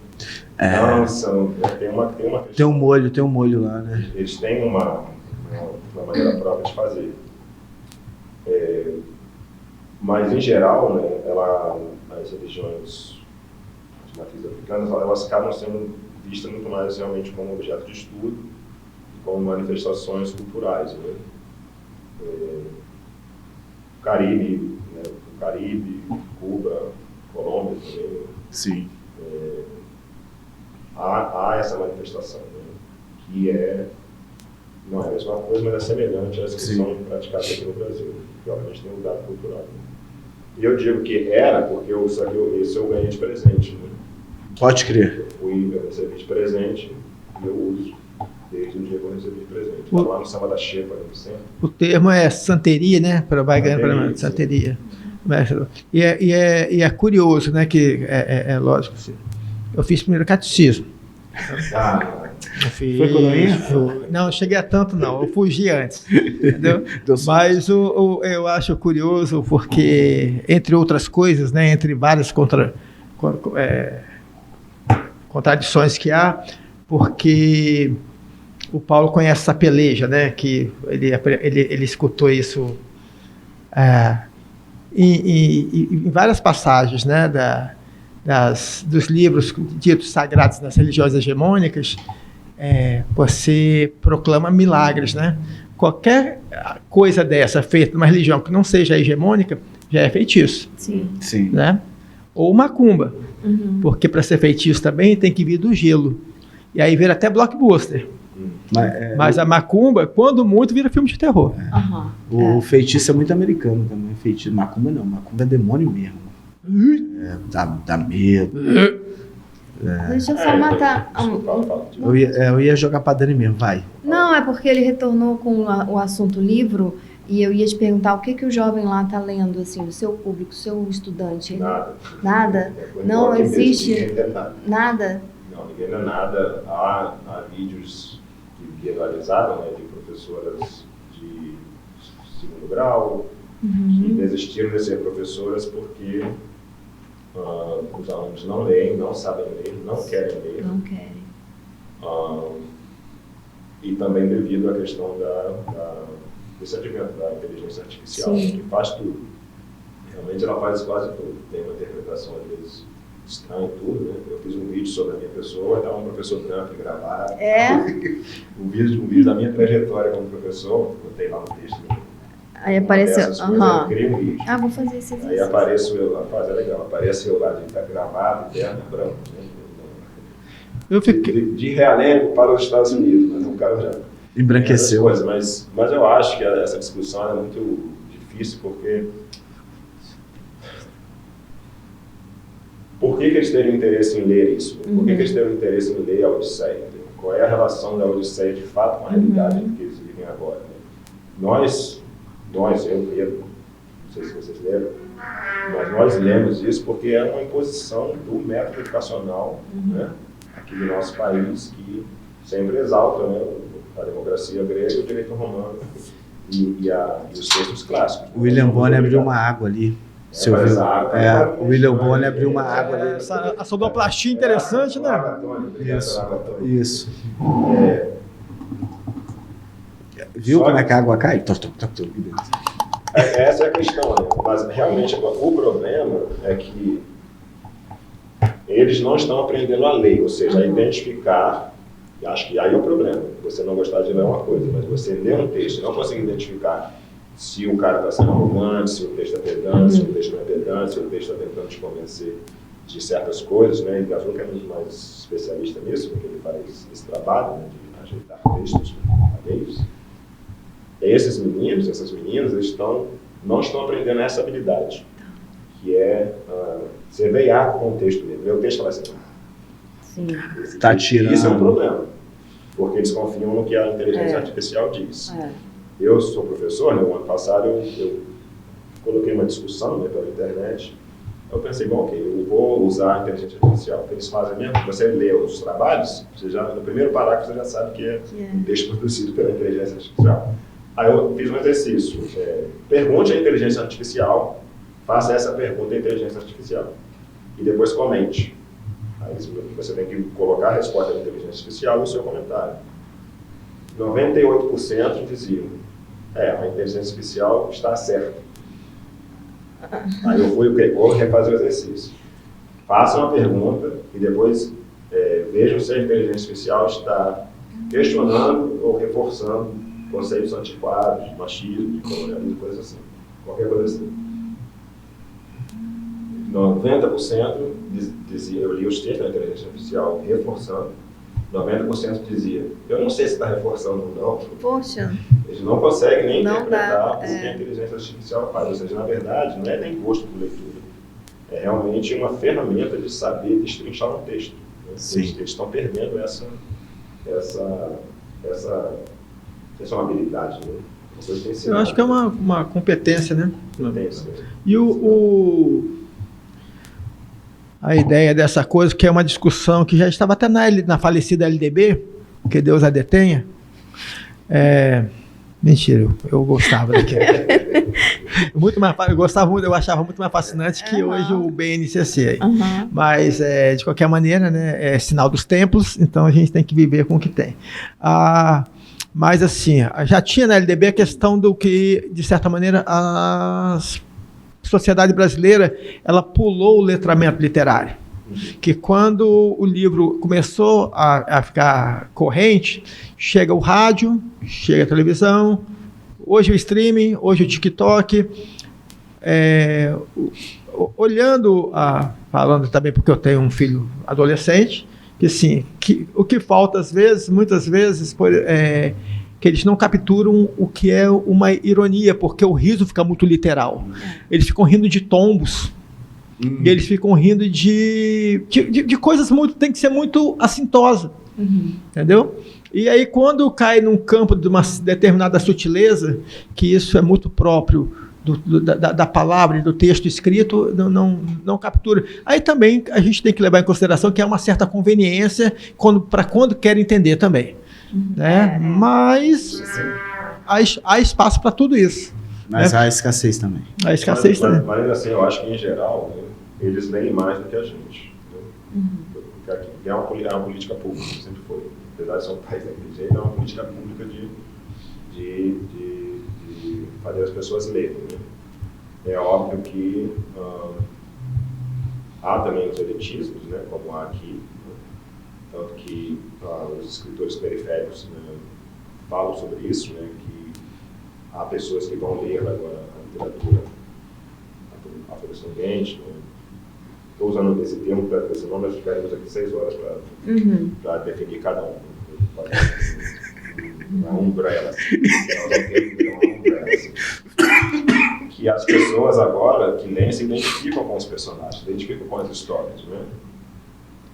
C: Tem
A: um molho lá, né?
C: Eles têm uma maneira própria de fazer. Mas, em geral, né, as religiões de matriz africana, elas acabam sendo vistas muito mais realmente como objeto de estudo, como manifestações culturais. Né? Caribe, Cuba, Colômbia também.
A: Sim.
C: Há essa manifestação, né? Que não é a mesma coisa, mas é semelhante às que são praticadas aqui no Brasil, que obviamente tem um dado cultural. Né? E eu digo que era porque esse eu ganhei de presente. Né?
A: Pode crer.
C: Eu recebi de presente e eu uso desde o dia que eu recebi de presente. Está lá no Samba da Xepa, no centro.
B: O termo é santeria, né? Vai ganhando para santeria. E é curioso, né? Que é lógico. Eu fiz primeiro catecismo.
A: Foi coroinha?
B: Não, cheguei a tanto não, eu fugi antes, entendeu? Mas eu acho curioso porque, entre outras coisas, né, entre várias contradições que há, porque o Paulo conhece essa peleja, né, que ele escutou isso em várias passagens, né, dos livros ditos sagrados nas religiões hegemônicas. Você proclama milagres, né? Qualquer coisa dessa feita numa religião que não seja hegemônica já é feitiço.
D: Sim.
B: Né? Ou macumba, porque para ser feitiço também tem que vir do gelo. E aí vira até blockbuster. Mas a macumba, quando muito, vira filme de terror.
A: O feitiço é muito americano também. Feitiço. Macumba não, macumba é demônio mesmo. Dá medo.
D: Deixa eu só matar.
A: Eu ia jogar pra Dani mesmo, vai.
D: Não, é porque ele retornou com o assunto livro e eu ia te perguntar o que o jovem lá está lendo, assim, o seu público, o seu estudante. Nada? Não existe nada?
C: Não, ninguém lê nada. Há vídeos que viralizaram, né, de professoras de segundo grau que desistiram de ser professoras porque os alunos não leem, não sabem ler, não querem ler. E também devido à questão desse advento da inteligência artificial, que faz tudo. Realmente ela faz quase tudo. Tem uma interpretação, às vezes, estranha e tudo, né? Eu fiz um vídeo sobre a minha pessoa, estava um professor branco e gravado. Um vídeo da minha trajetória como professor, botei lá no texto.
D: Aí apareceu.
C: Eu criei um vídeo.
D: Vou fazer esse exercício.
C: Aí aparece eu lá, é legal, aparece eu lá, a gente tá gravado, terno, branco. Né?
B: Eu fiquei...
C: de Realengo para os Estados Unidos, mas o cara já
A: embranqueceu.
C: Coisas, mas eu acho que essa discussão é muito difícil, porque por que eles teriam interesse em ler isso? Por que eles teriam interesse em ler a Odisseia? Qual é a relação da Odisseia de fato com a realidade que eles vivem agora? Né? Nós, eu, Pedro, não sei se vocês lembram, mas nós lemos isso porque é uma imposição do método educacional, né, aqui do nosso país, que sempre exalta, né, a democracia grega e o direito romano e os textos clássicos.
A: O William Bonner abriu uma água ali. O William Bonner abriu uma água ali.
B: A sonoplastia interessante, né?
A: Isso. Viu como é que a água cai?
C: Essa é a questão, né? Mas realmente o problema é que eles não estão aprendendo a ler, ou seja, a identificar. Acho que aí é o problema. Você não gostar de ler uma coisa, mas você ler um texto e não conseguir identificar se o cara está sendo arrogante, se o texto é pedante, se o texto não é pedante, se o texto está tentando te convencer de certas coisas, né? E Gasol que é muito mais especialista nisso, porque ele faz esse trabalho, né, de ajeitar textos alheios. Esses meninos, essas meninas, eles não estão aprendendo essa habilidade, que é ser veiaco com o texto mesmo. Ler o texto vai ser
A: Tá tirando.
C: Isso é um problema, porque eles confiam no que a inteligência artificial diz. Eu sou professor, né? O ano passado eu coloquei uma discussão, né, pela internet. Eu pensei, bom, ok, eu vou usar a inteligência artificial. O que eles fazem mesmo, você lê os trabalhos, no primeiro parágrafo você já sabe que é um texto produzido pela inteligência artificial. Aí eu fiz um exercício, pergunte à inteligência artificial, faça essa pergunta à inteligência artificial e depois comente. Aí você tem que colocar a resposta da inteligência artificial e o seu comentário. 98% diziam, a inteligência artificial está certa. Aí eu vou refazer o exercício. Faça uma pergunta e depois vejam se a inteligência artificial está questionando ou reforçando conceitos antiquados, de machismo, de colonialismo, coisas assim. Qualquer coisa assim. 90% dizia, eu li os textos da inteligência artificial reforçando, 90% dizia, eu não sei se está reforçando ou não.
D: Poxa.
C: Eles não conseguem nem interpretar o que a inteligência artificial faz. Ou seja, na verdade, não é nem gosto por leitura. É realmente uma ferramenta de saber destrinchar um texto. Né? Eles estão perdendo essa é uma habilidade, né?
B: Eu acho que é uma competência, né?
C: Competência.
B: E a ideia dessa coisa, que é uma discussão que já estava até na falecida LDB, que Deus a detenha. Mentira, eu gostava daquilo. Eu achava muito mais fascinante que hoje o BNCC. Mas, de qualquer maneira, né, é sinal dos tempos, então a gente tem que viver com o que tem. Mas, assim, já tinha na LDB a questão do que, de certa maneira, a sociedade brasileira, ela pulou o letramento literário. Que quando o livro começou a ficar corrente, chega o rádio, chega a televisão, hoje o streaming, hoje o TikTok, falando também porque eu tenho um filho adolescente, que assim, o que falta às vezes, muitas vezes, que eles não capturam o que é uma ironia, porque o riso fica muito literal. Eles ficam rindo de tombos. E eles ficam rindo de coisas muito... Tem que ser muito assintosa. Entendeu? E aí, quando cai num campo de uma determinada sutileza, que isso é muito próprio da palavra e do texto escrito, não captura. Aí também a gente tem que levar em consideração que há uma certa conveniência para quando quer entender também. Né? Mas há espaço para tudo isso.
A: Mas há escassez também.
B: A escassez também.
C: Mas assim, eu acho que em geral, né, eles leem mais do que a gente. Né? É uma política pública, sempre foi. Apesar de ser um país daquele jeito, é uma política pública de fazer as pessoas lerem. Né? É óbvio que há também os elitismos, né, como há aqui. Tanto que os escritores periféricos, né, falam sobre isso, né, que há pessoas que vão ler agora a literatura afrodescendente, né. Estou usando usando esse termo, esse nome, nós ficaremos aqui 6 horas para definir cada um. Uma umbrella. Que as pessoas agora que leem se identificam com os personagens, se identificam com as histórias, né?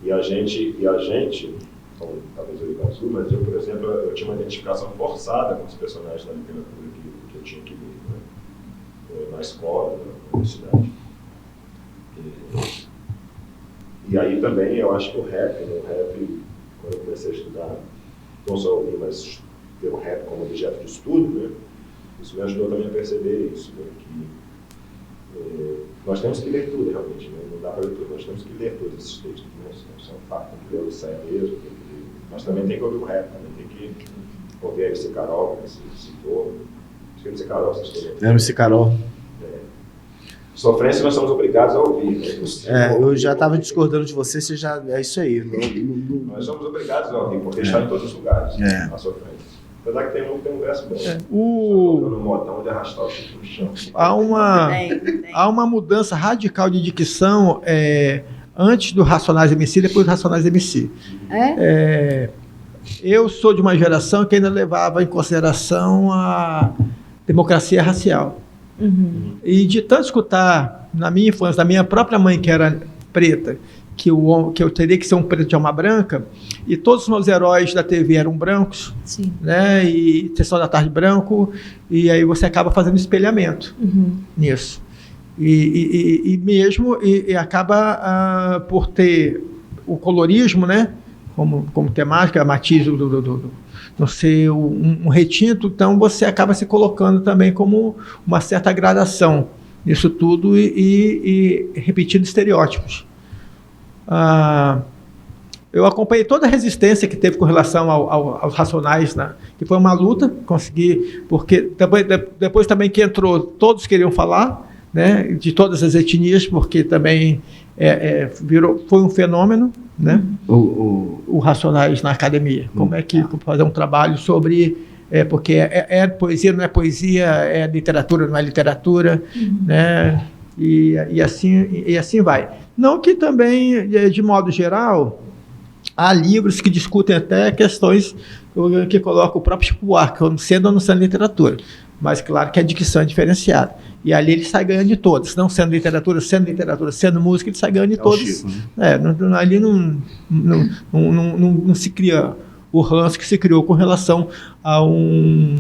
C: E a gente, então, talvez eu não sou, mas eu, por exemplo, eu tinha uma identificação forçada com os personagens da literatura que eu tinha que ler, né? Na escola, na universidade. E aí também eu acho que o rap, quando eu comecei a estudar, não só ouvir, mas ter o rap como objeto de estudo, né? Isso me ajudou também a perceber isso, né? Que nós temos que ler tudo realmente, né? Não dá para ler tudo, nós temos que ler todos esses textos, né? São fatos, tem que ler o Odisseia mesmo, mas também tem que ouvir o rap, também tem que ouvir a MC Carol, esse povo. Acho que é MC Carol, vocês estão
A: MC Carol.
C: Sofrência nós somos obrigados a ouvir. Né?
A: Eu já estava discordando de você já é isso aí.
C: Nós somos obrigados a ouvir, porque está em todos os lugares, a sofrência. Apesar que tem um verso bom. No modão de arrastar o chifre no chão.
B: Há uma mudança radical de dicção antes do Racionais MC e depois do Racionais MC. Eu sou de uma geração que ainda levava em consideração a democracia racial. E de tanto escutar, na minha infância, da minha própria mãe, que era preta, que eu teria que ser um preto de alma branca, e todos os meus heróis da TV eram brancos, né? E Sessão da Tarde branco, e aí você acaba fazendo espelhamento nisso. E acaba por ter o colorismo, né? Como temática, matiz não ser um retinto, então você acaba se colocando também como uma certa gradação nisso tudo e repetindo estereótipos. Eu acompanhei toda a resistência que teve com relação aos Racionais, né? Que foi uma luta, consegui, porque depois também que entrou, todos queriam falar, né? De todas as etnias, porque também foi um fenômeno, né? O Racionais na academia. Como é que fazer um trabalho sobre... porque é poesia, não é poesia, é literatura, não é literatura, né? E assim vai. Não que também, de modo geral, há livros que discutem até questões que colocam o próprio Chico Buarque, sendo ou não sendo literatura. Mas claro que a dicção é diferenciada. E ali ele sai ganhando de todos. Não sendo literatura, sendo música, ele sai ganhando de todos. Chico, né? Ali não se cria o ranço que se criou com relação a um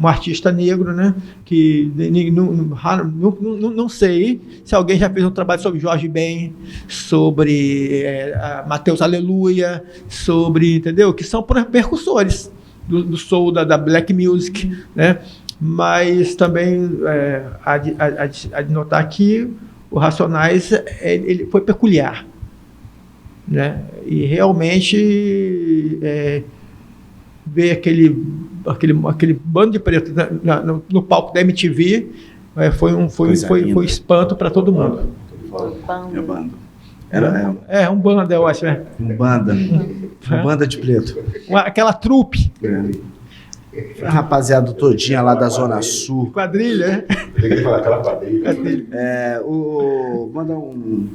B: artista negro, né? Que não sei se alguém já fez um trabalho sobre Jorge Ben, sobre Mateus Aleluia, sobre, entendeu? Que são percussores do soul, da black music, né? Mas também há de notar que o Racionais ele foi peculiar, né? E realmente ver aquele bando de preto no palco da MTV foi espanto para todo mundo.
A: É bando.
B: Um bando, eu acho.
A: Um banda de preto.
B: Aquela trupe.
A: A rapaziada todinha lá da Zona Sul.
B: Quadrilha,
C: Tem que falar aquela quadrilha.
A: Manda um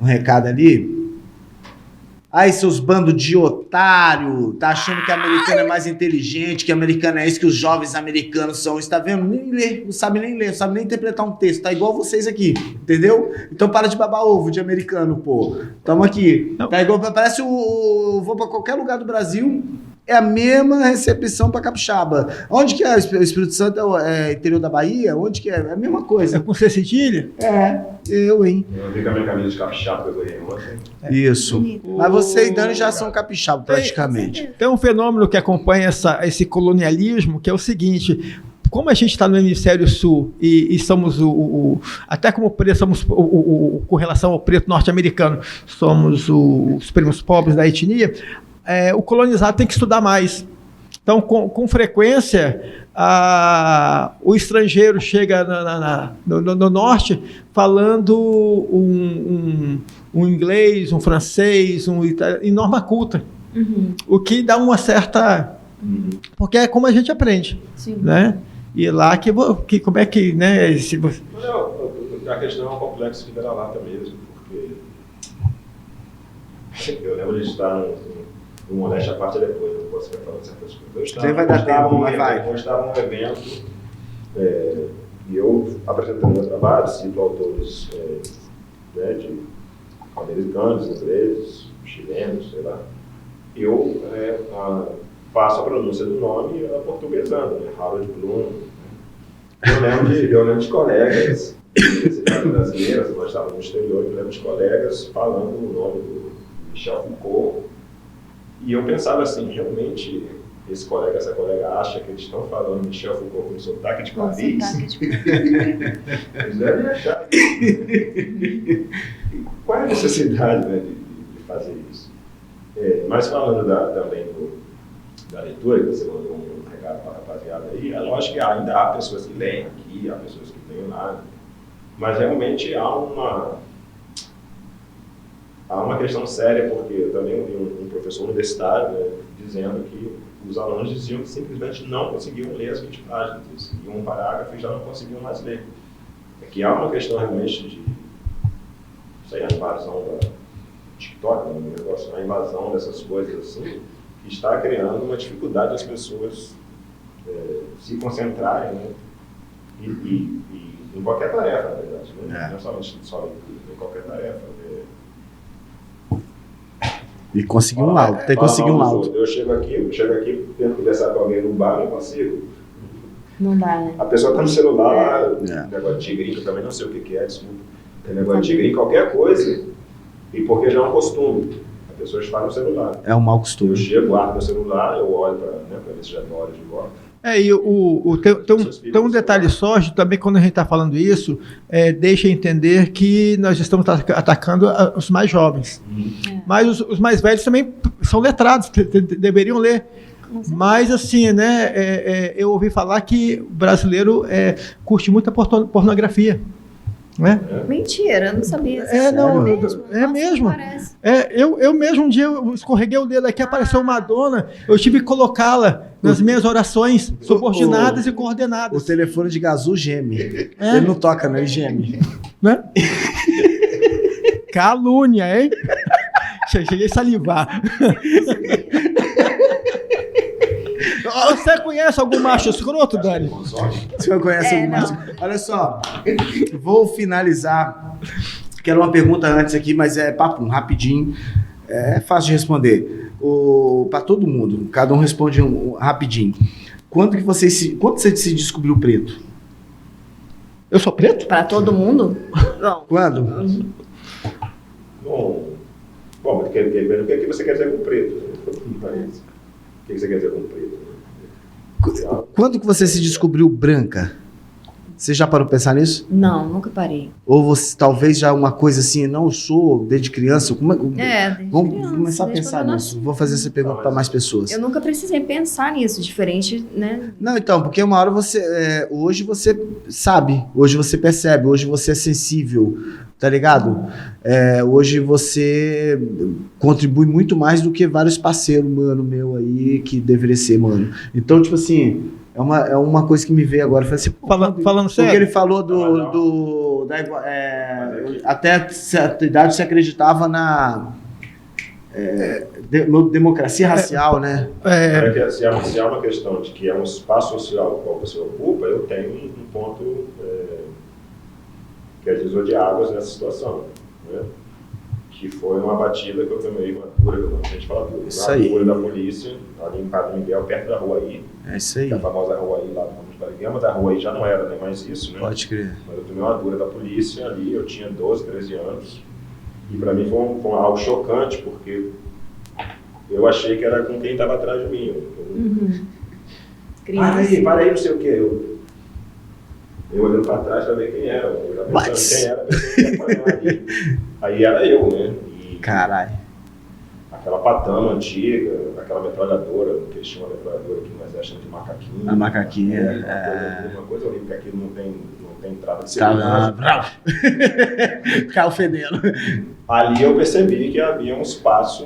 A: recado ali. Aí, seus bandos de otário, tá achando que a americana é mais inteligente, que a americana é isso, que os jovens americanos são isso, tá vendo? Nem lê, não sabe nem ler, não sabe nem interpretar um texto, tá igual vocês aqui, entendeu? Então para de babar ovo de americano, pô. Tamo aqui. Tá igual, parece vou pra qualquer lugar do Brasil, é a mesma recepção pra capixaba. Onde que é? O Espírito Santo é interior da Bahia? Onde que é? É a mesma coisa.
B: É com C cedilha?
A: Eu, hein?
C: Eu vi com a minha camisa de capixaba que eu ganhei ontem.
A: Isso. Mas você e Dani já são capixaba, praticamente.
B: Tem um fenômeno que acompanha esse colonialismo, que é o seguinte: como a gente está no hemisfério sul e somos até como preto, somos com relação ao preto norte-americano, somos os primos pobres da etnia, o colonizado tem que estudar mais. Então, com frequência, o estrangeiro chega no norte falando um inglês, um francês, em norma culta. O que dá uma certa... Porque é como a gente aprende. Sim. Né? E lá que como é que... Né,
C: a questão é um complexo de vira-lata mesmo, porque Eu lembro de estar num modéstia à parte depois, não posso ficar falando certas coisas.
A: Você vai dar tempo, mas vai.
C: Eu estava num evento e eu apresentando meu trabalho, cito autores de americanos, ingleses, chilenos, sei lá. Eu faço a pronúncia do nome portuguesando, né? Harold Bloom. Eu lembro de colegas brasileiras, nós estávamos no exterior, eu lembro de colegas falando o nome do Michel Foucault. E eu pensava assim, realmente, essa colega acha que eles estão falando Michel Foucault com sotaque de Paris? Eles devem achar. Qual é a necessidade, né, de fazer isso? Mas falando também da leitura, que você mandou um recado para a rapaziada aí, é lógico que ainda há pessoas que leem aqui, há pessoas que leem lá, mas realmente há uma questão séria, porque eu também ouvi um professor universitário, né, dizendo que os alunos diziam que simplesmente não conseguiam ler as 20 páginas, eles liam um parágrafo e já não conseguiam mais ler. É que há uma questão realmente de, a invasão da TikTok, né, negócio, a invasão dessas coisas assim, que está criando uma dificuldade das pessoas se concentrarem, né, e em qualquer tarefa, na verdade, né? Não somente em qualquer tarefa.
A: E conseguir um laudo, tem que conseguir um laudo.
C: Eu chego aqui, tento conversar com alguém no bar, não consigo.
D: Não dá, né?
C: A pessoa está no celular lá, negócio de tigrinho, que eu também não sei o que é, desculpa. Tem negócio de tigrinho, qualquer coisa, e porque já é um costume. A pessoa está no celular.
A: É um mau costume.
C: Eu chego, guardo meu celular, eu olho para ver se já tem hora de volta.
B: E tem um detalhe só, também quando a gente está falando isso, deixa entender que nós estamos atacando os mais jovens. Mas os mais velhos também são letrados, deveriam ler. Mas assim, né, eu ouvi falar que o brasileiro curte muito a pornografia. Né?
D: Mentira, eu não sabia.
B: É mesmo. Eu mesmo um dia eu escorreguei o dedo aqui, apareceu uma Madonna, eu tive que colocá-la nas minhas orações subordinadas e coordenadas.
A: O telefone de Gazu geme. Ele não toca, né? Ele geme.
B: Né? Calúnia, hein? Cheguei a salivar. Você conhece algum macho escroto, Dani?
A: Você conhece algum macho? Olha só, vou finalizar. Quero uma pergunta antes aqui, mas é papo rapidinho. É fácil de responder. Para todo mundo, cada um responde rapidinho. Quando você se descobriu preto?
B: Eu sou preto?
D: Para todo mundo? Não.
A: Quando?
C: Bom, o que você quer dizer com preto? O que você quer dizer com preto?
A: Quando que você se descobriu branca? Você já parou pra pensar nisso?
D: Não, nunca parei.
A: Ou você talvez já uma coisa assim, não sou desde criança? Vamos começar a pensar nisso. Vou fazer essa pergunta para mais pessoas.
D: Eu nunca precisei pensar nisso, diferente, né?
A: Não, então, porque uma hora hoje você sabe, hoje você percebe, hoje você é sensível, tá ligado? Hoje você contribui muito mais do que vários parceiros, mano, meu aí, que deveria ser, mano. Então, tipo assim, é uma coisa que me veio agora. Falei assim,
B: falando sério.
A: Porque ele falou até certa idade você acreditava na democracia racial, né?
C: Se há uma questão de que é um espaço social que qual você ocupa, eu tenho um ponto que é divisor de águas nessa situação, né? Que foi uma batida que eu tomei, uma dura, a gente fala dura, uma dura da polícia, ali em Padre Miguel, perto da rua aí.
A: É isso aí.
C: Que é a famosa rua aí, lá no Ramos Barigama, da rua aí já não era nem mais isso, né?
A: Pode crer.
C: Mas eu tomei uma dura da polícia ali, eu tinha 12, 13 anos, e para mim foi algo chocante, porque eu achei que era com quem estava atrás de mim. Para aí, não sei o quê. Eu olhando para trás para ver quem era, eu já pensando quem era a pessoa que ia apanhar ali. Aí era eu, né?
A: Caralho.
C: Aquela patama antiga, aquela metralhadora, que eles tinham uma metralhadora aqui no exército de macaquinho.
A: A macaquinha.
C: Uma coisa horrível, porque aquilo não tem entrada de segurança.
A: Ficava fedendo.
C: Ali eu percebi que havia um espaço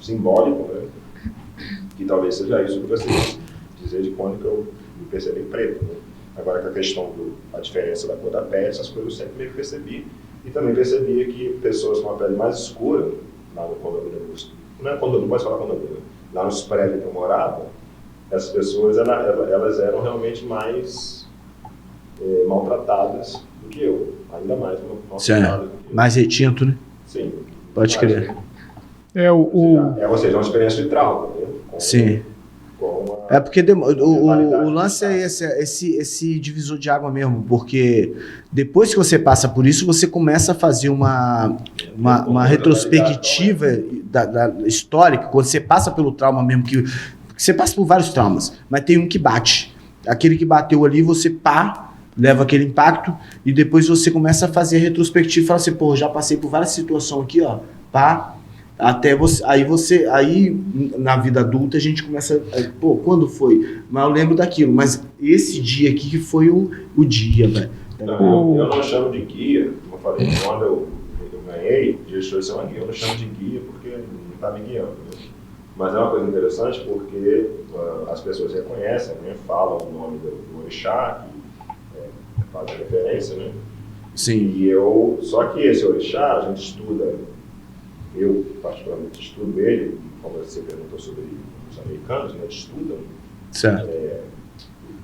C: simbólico, né? Que talvez seja isso que você dizer de quando que eu me percebi preto, né? Agora, com a questão da diferença da cor da pele, essas coisas eu sempre meio que percebi. E também percebia que pessoas com a pele mais escura, lá no condomínio, não é condomínio, não pode falar condomínio, lá nos prédios que eu morava, essas pessoas elas eram realmente mais maltratadas do que eu, ainda mais maltratadas do que eu.
A: Mais retinto, né?
C: Sim.
A: Pode crer.
C: Ou seja, é uma experiência de trauma, né?
A: Sim. É porque o lance é esse divisor de água mesmo, porque depois que você passa por isso, você começa a fazer uma retrospectiva da histórica, quando você passa pelo trauma mesmo, que você passa por vários traumas, mas tem um que bate. Aquele que bateu ali, você leva aquele impacto, e depois você começa a fazer a retrospectiva e fala assim, pô, já passei por várias situações aqui, ó, até você, aí na vida adulta a gente começa, pô, quando foi? Mas eu lembro daquilo, mas esse dia aqui que foi o dia, velho.
C: Eu não chamo de guia, como eu falei, quando eu ganhei, gestor de guia, eu não chamo de guia porque não está me guiando, né? Mas é uma coisa interessante porque as pessoas reconhecem, né, falam o nome do orixá, que faz a referência, né?
A: Sim.
C: Só que esse orixá, a gente estuda, eu particularmente estudo ele, como você perguntou sobre os americanos, né, estudam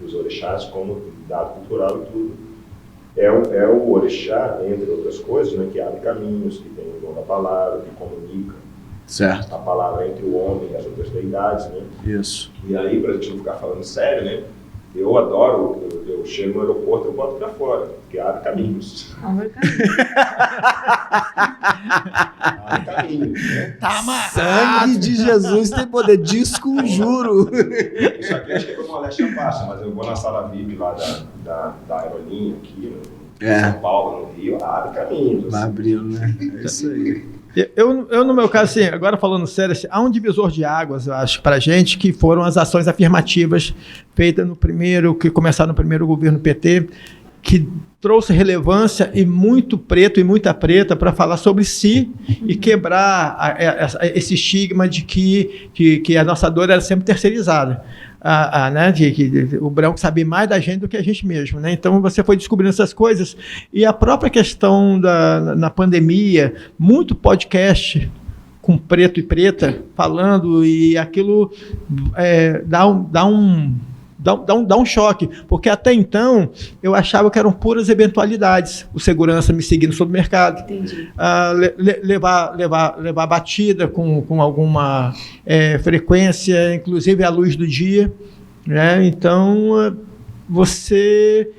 C: os orixás como dado cultural e tudo. É o orixá, entre outras coisas, né, que abre caminhos, que tem o dom da palavra, que comunica a palavra entre o homem e as outras deidades, né?
A: Isso.
C: E aí, pra gente não ficar falando sério, né, eu adoro, eu chego no aeroporto, eu boto pra fora, porque abre caminhos.
D: Abre caminhos.
C: Abre caminhos, né?
A: Sangue de Jesus tem poder, desconjuro.
C: Isso aqui acho que é pra moléstia passa, mas eu vou na sala VIP lá da Aerolinha, aqui em São Paulo, no Rio, abre caminhos.
A: Vai abrindo, né? É isso aí.
B: Eu, no meu caso, assim, agora falando sério, assim, há um divisor de águas, eu acho, para a gente, que foram as ações afirmativas feitas que começaram no primeiro governo PT, que trouxe relevância e muito preto e muita preta para falar sobre si e quebrar esse estigma de que a nossa dor era sempre terceirizada. Né, o branco sabe mais da gente do que a gente mesmo, né? Então você foi descobrindo essas coisas e a própria questão na pandemia, muito podcast com preto e preta falando, e aquilo dá um choque, porque até então eu achava que eram puras eventualidades, o segurança me seguir no supermercado, levar batida com alguma frequência, inclusive à luz do dia, né? Então você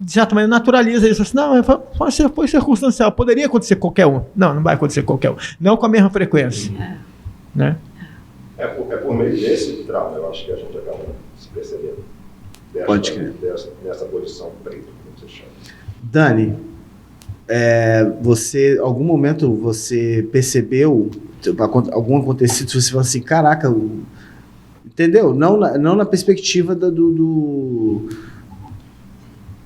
B: de certa maneira naturaliza isso, assim, não, foi circunstancial, poderia acontecer qualquer um, não vai acontecer qualquer um, não com a mesma frequência, né? É
C: por meio desse trauma, eu acho que a gente acaba se percebendo.
A: Pode crer.
C: Nessa posição preta, como você chama.
A: Dani, algum momento você percebeu algum acontecido, se você falou assim, caraca, entendeu? Não na perspectiva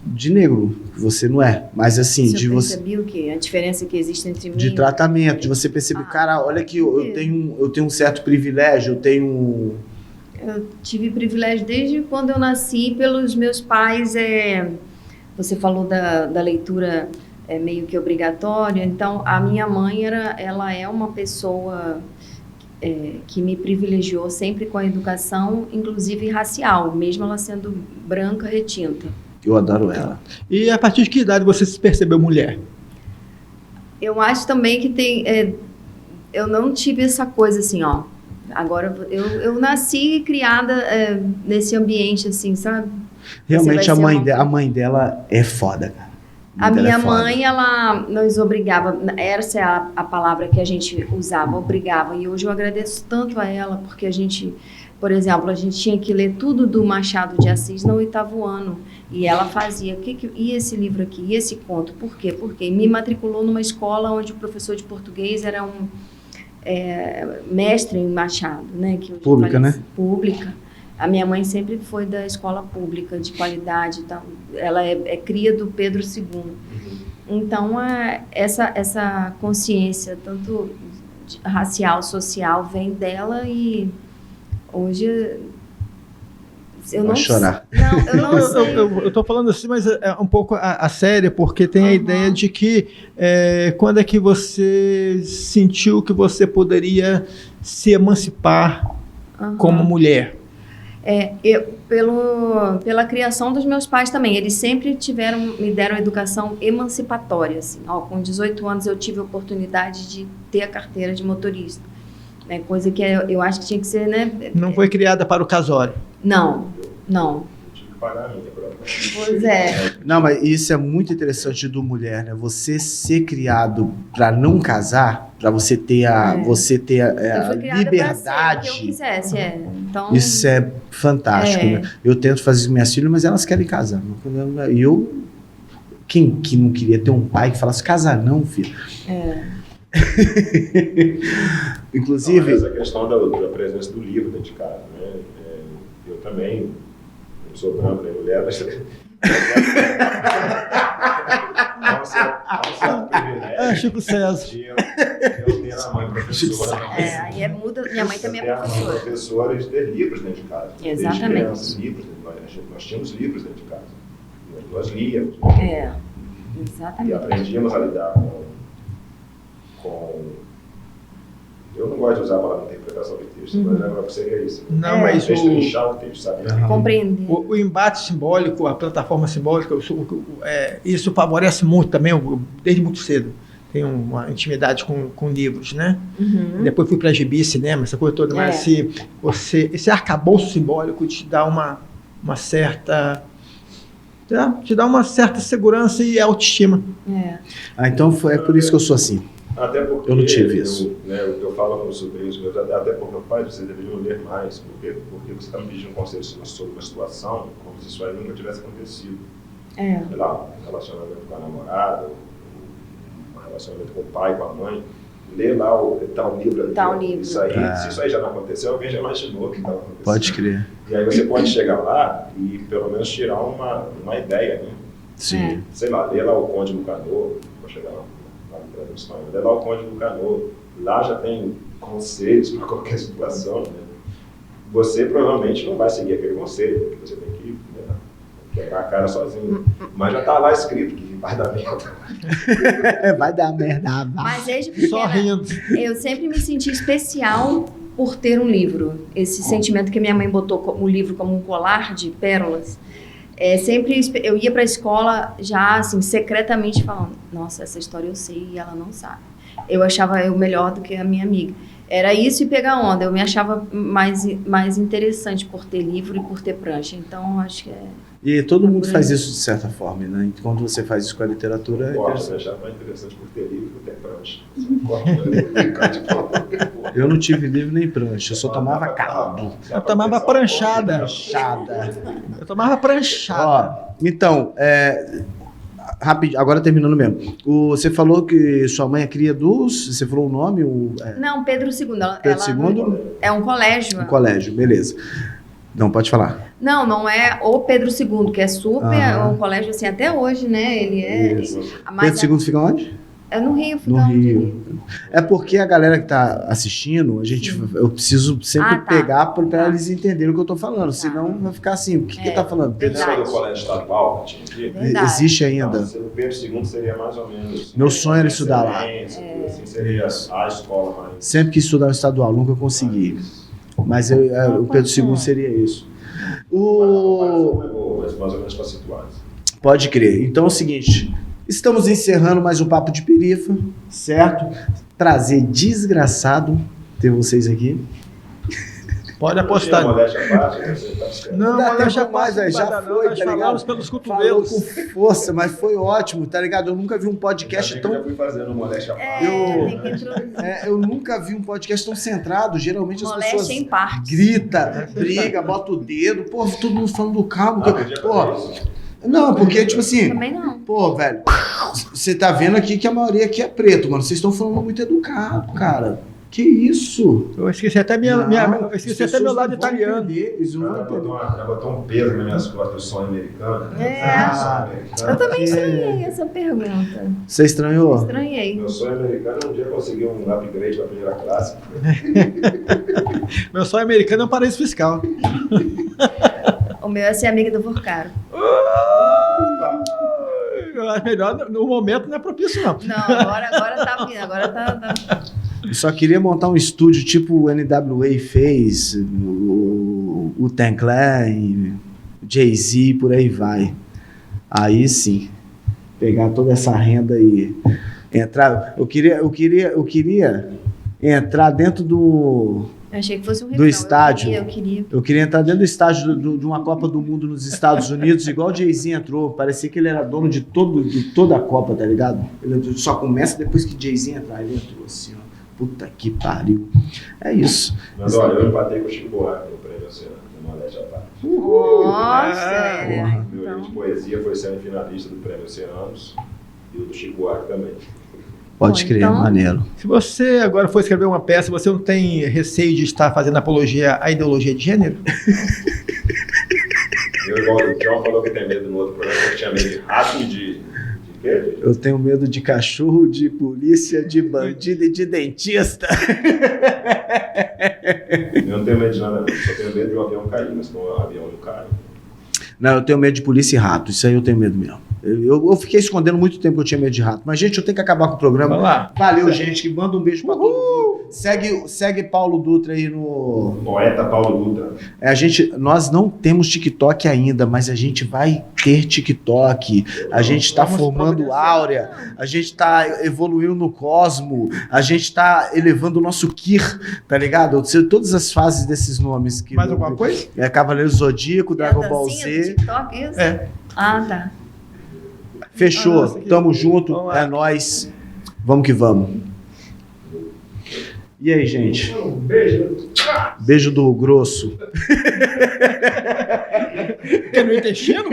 A: de negro, que você não é, mas assim,
D: você percebeu o quê? A diferença que existe entre mim?
A: De tratamento, de você perceber, cara, olha que eu tenho um certo privilégio, Eu
D: tive privilégio desde quando eu nasci pelos meus pais. Você falou da leitura meio que obrigatória, então a minha mãe ela é uma pessoa que me privilegiou sempre com a educação, inclusive racial, mesmo ela sendo branca, retinta.
A: Eu adoro ela.
B: E a partir de que idade você se percebeu mulher?
D: Eu acho também que tem... eu não tive essa coisa assim, ó. Agora, eu nasci criada nesse ambiente, assim, sabe?
A: Realmente a mãe dela é foda, cara.
D: A minha mãe, ela nos obrigava, essa é a palavra que a gente usava, obrigava. E hoje eu agradeço tanto a ela, porque a gente, por exemplo, a gente tinha que ler tudo do Machado de Assis no 8º ano. E ela fazia, e esse livro aqui, e esse conto, por quê? Porque me matriculou numa escola onde o professor de português era um mestre em Machado, né?
A: Pública, né?
D: Pública. A minha mãe sempre foi da escola pública, de qualidade. Então, ela é cria do Pedro II. Então, essa consciência, tanto racial, social, vem dela, e hoje Eu
A: Vai chorar.
D: Não, eu não sei.
B: Eu tô falando assim, mas é um pouco a sério, porque tem a ideia de que quando é que você sentiu que você poderia se emancipar como mulher?
D: Pela criação dos meus pais também, eles sempre me deram educação emancipatória, assim. Com 18 anos eu tive a oportunidade de ter a carteira de motorista, né? Coisa que eu acho que tinha que ser, né?
B: Não foi criada para o casório?
D: Não.
C: Eu tive que pagar a minha própria.
D: Pois é.
A: Não, mas isso é muito interessante do mulher, né? Você ser criado para não casar, para você ter a, você ter
D: Eu
A: a
D: fui criada
A: liberdade.
D: pra ser o que eu quisesse, Então,
A: Isso é fantástico, né? Eu tento fazer isso com minhas filhas, mas elas querem casar. E eu... Quem que não queria ter um pai que falasse, casar não, filho? Inclusive...
C: Essa questão da presença do livro dentro de casa, né? Eu também não sou branco nem mulher, mas...
B: Chico César.
C: Eu tenho a mãe professora.
D: Aí muda. Minha mãe também é professora.
C: Professora de ter livros dentro de casa.
D: Exatamente.
C: Desde crianças, livros. Nós tínhamos livros dentro de casa. Nós líamos.
D: Exatamente.
C: E aprendíamos a lidar com... Eu não gosto de usar a palavra interpretação de texto, mas agora seria isso.
B: Não, mas
C: destrinchar o texto, sabe?
D: Compreender.
B: O embate simbólico, a plataforma simbólica, isso favorece muito também, desde muito cedo. Tenho uma intimidade com livros, né? Depois fui para gibi, cinema, essa coisa toda, mas esse arcabouço simbólico te dá uma certa... te dá uma certa segurança e autoestima.
A: Então é por isso que eu sou assim.
C: Até porque
A: eu não tive isso.
C: Eu falo com os sobrinhos meus, até porque meu pai, vocês deveriam ler mais, porque você está me pedindo um conselho sobre uma situação como se isso aí nunca tivesse acontecido. Sei lá, um relacionamento com a namorada, um relacionamento com o pai, com a mãe. Lê lá tal livro ali. Isso aí, se isso aí já não aconteceu, alguém já imaginou que estava acontecendo.
A: Pode crer.
C: E aí você pode chegar lá e pelo menos tirar uma ideia, né?
A: Sim.
C: Sei lá, lê lá o Conde Lucanor, vou chegar lá. Lê lá o Conde Lucanor, lá já tem conselhos para qualquer situação, né? Você provavelmente não vai seguir aquele conselho, porque você tem que quebrar a cara sozinho. Mas já está lá escrito que vai dar merda.
A: Vai dar merda.
D: Mas desde pequena, eu sempre me senti especial por ter um livro. Esse sentimento que minha mãe botou o livro como um colar de pérolas. Sempre eu ia para a escola já assim secretamente falando, nossa, essa história eu sei e ela não sabe. Eu achava eu melhor do que a minha amiga. Era isso e pegar onda. Eu me achava mais interessante por ter livro e por ter prancha. Então acho que
A: E todo mundo faz isso de certa forma, né? Quando você faz isso com a literatura,
C: eu achava mais interessante por ter livro e ter prancha.
A: Eu não tive livro nem prancha, eu só tomava caldo.
B: Eu tomava pranchada. Eu tomava pranchada.
A: Então, rapidinho, agora terminando mesmo. Você falou que sua mãe é cria dos... Você falou o nome?
D: Não, Pedro II.
A: Pedro II?
D: É um colégio.
A: Um colégio, beleza. Não, pode falar.
D: Não é o Pedro II, que é super, é um colégio assim até hoje, né? Ele é...
A: Pedro II fica onde?
D: É no Rio.
A: No Rio. É porque a galera que tá assistindo, eu preciso sempre pegar para eles entenderem o que eu tô falando, senão vai ficar assim, o que tá falando?
C: Pedro II do colégio estadual que tinha aqui?
A: Existe ainda.
C: O Pedro II seria mais ou menos...
A: Meu sonho era estudar lá.
C: Assim, seria a escola mais...
A: Sempre quis estudar no estadual, nunca consegui. Mas o Pedro II seria isso.
C: Mas mais ou menos para situar.
A: Pode crer. Então é o seguinte, estamos encerrando mais um Papo de Perifa, certo? Prazer desgraçado ter vocês aqui.
B: Pode apostar.
A: Não, modéstia mais, já foi,
B: nós
A: tá ligado?
B: Pelos cotovelos.
A: Falou com força, mas foi ótimo, tá ligado? Eu nunca vi um podcast tão...
C: Eu já fui fazendo modéstia
A: eu nunca vi um podcast tão centrado. Geralmente as pessoas
D: em partes.
A: Grita, briga, bota o dedo. Pô, todo mundo falando do cabo. Não, porque, tipo assim...
D: Também não.
A: Pô, velho, você tá vendo aqui que a maioria aqui é preto, mano. Vocês estão falando muito educado, cara. Que isso?
B: Eu esqueci até meu lado italiano.
C: Ela botou um peso nas minhas costas, eu sou americano.
D: Eu também estranhei essa pergunta.
A: Você estranhou?
D: Estranhei.
C: Meu sonho americano um dia conseguir um upgrade para a primeira classe.
B: Meu sonho americano é um paraíso fiscal.
D: O meu é ser amiga do Vorcaro.
B: Melhor, no momento não é propício, não.
D: Não, agora tá vindo, agora tá...
A: Eu só queria montar um estúdio tipo o NWA fez, o Ten Clan, Jay-Z, por aí vai. Aí sim, pegar toda essa renda e entrar. Eu queria entrar dentro do...
D: Eu achei que fosse um
A: do estádio.
D: Eu
A: queria entrar dentro do estádio de uma Copa do Mundo nos Estados Unidos, igual o Jay-Z entrou. Parecia que ele era dono de toda a Copa, tá ligado? Ele só começa depois que Jay-Z entrar. Ele entrou assim, ó. Puta que pariu. É isso.
C: Mas olha, eu empatei com o Chico Buarque no prêmio Oceano, no Malete à parte.
D: Nossa!
C: Meu livro de poesia foi semifinalista do prêmio Oceanos e o do Chico Buarque também.
A: Pode crer,
D: então...
A: maneiro.
B: Se você agora for escrever uma peça, você não tem receio de estar fazendo apologia à ideologia de gênero?
C: O John falou que tem medo no outro programa, que tinha medo de rato e de quê?
A: Eu tenho medo de cachorro, de polícia, de bandido e de dentista.
C: Eu não tenho medo de nada, não. Só tenho medo de um avião cair, mas como o avião não cai.
A: Não, eu tenho medo de polícia e rato. Isso aí eu tenho medo mesmo. Eu fiquei escondendo muito tempo que eu tinha medo de rato. Mas, gente, eu tenho que acabar com o programa.
B: Vamos lá.
A: Valeu, gente. Manda um beijo pra todo mundo. Segue Paulo Dutra aí no...
C: Poeta Paulo Dutra.
A: Nós não temos TikTok ainda, mas a gente vai ter TikTok. A gente está formando áurea. A gente está evoluindo no Cosmo. A gente está elevando o nosso Kir, tá ligado? Todas as fases desses nomes.
B: Mais alguma coisa?
A: Cavaleiro Zodíaco, Dragon Ball Z.
D: TikTok, isso?
B: É.
D: Ah, tá.
A: Fechou.
B: Nossa,
A: Tamo junto.
B: Vamos
A: É nóis. Vamos que vamos. E aí, gente?
C: Um beijo.
A: Beijo do grosso.
B: Quer no intestino?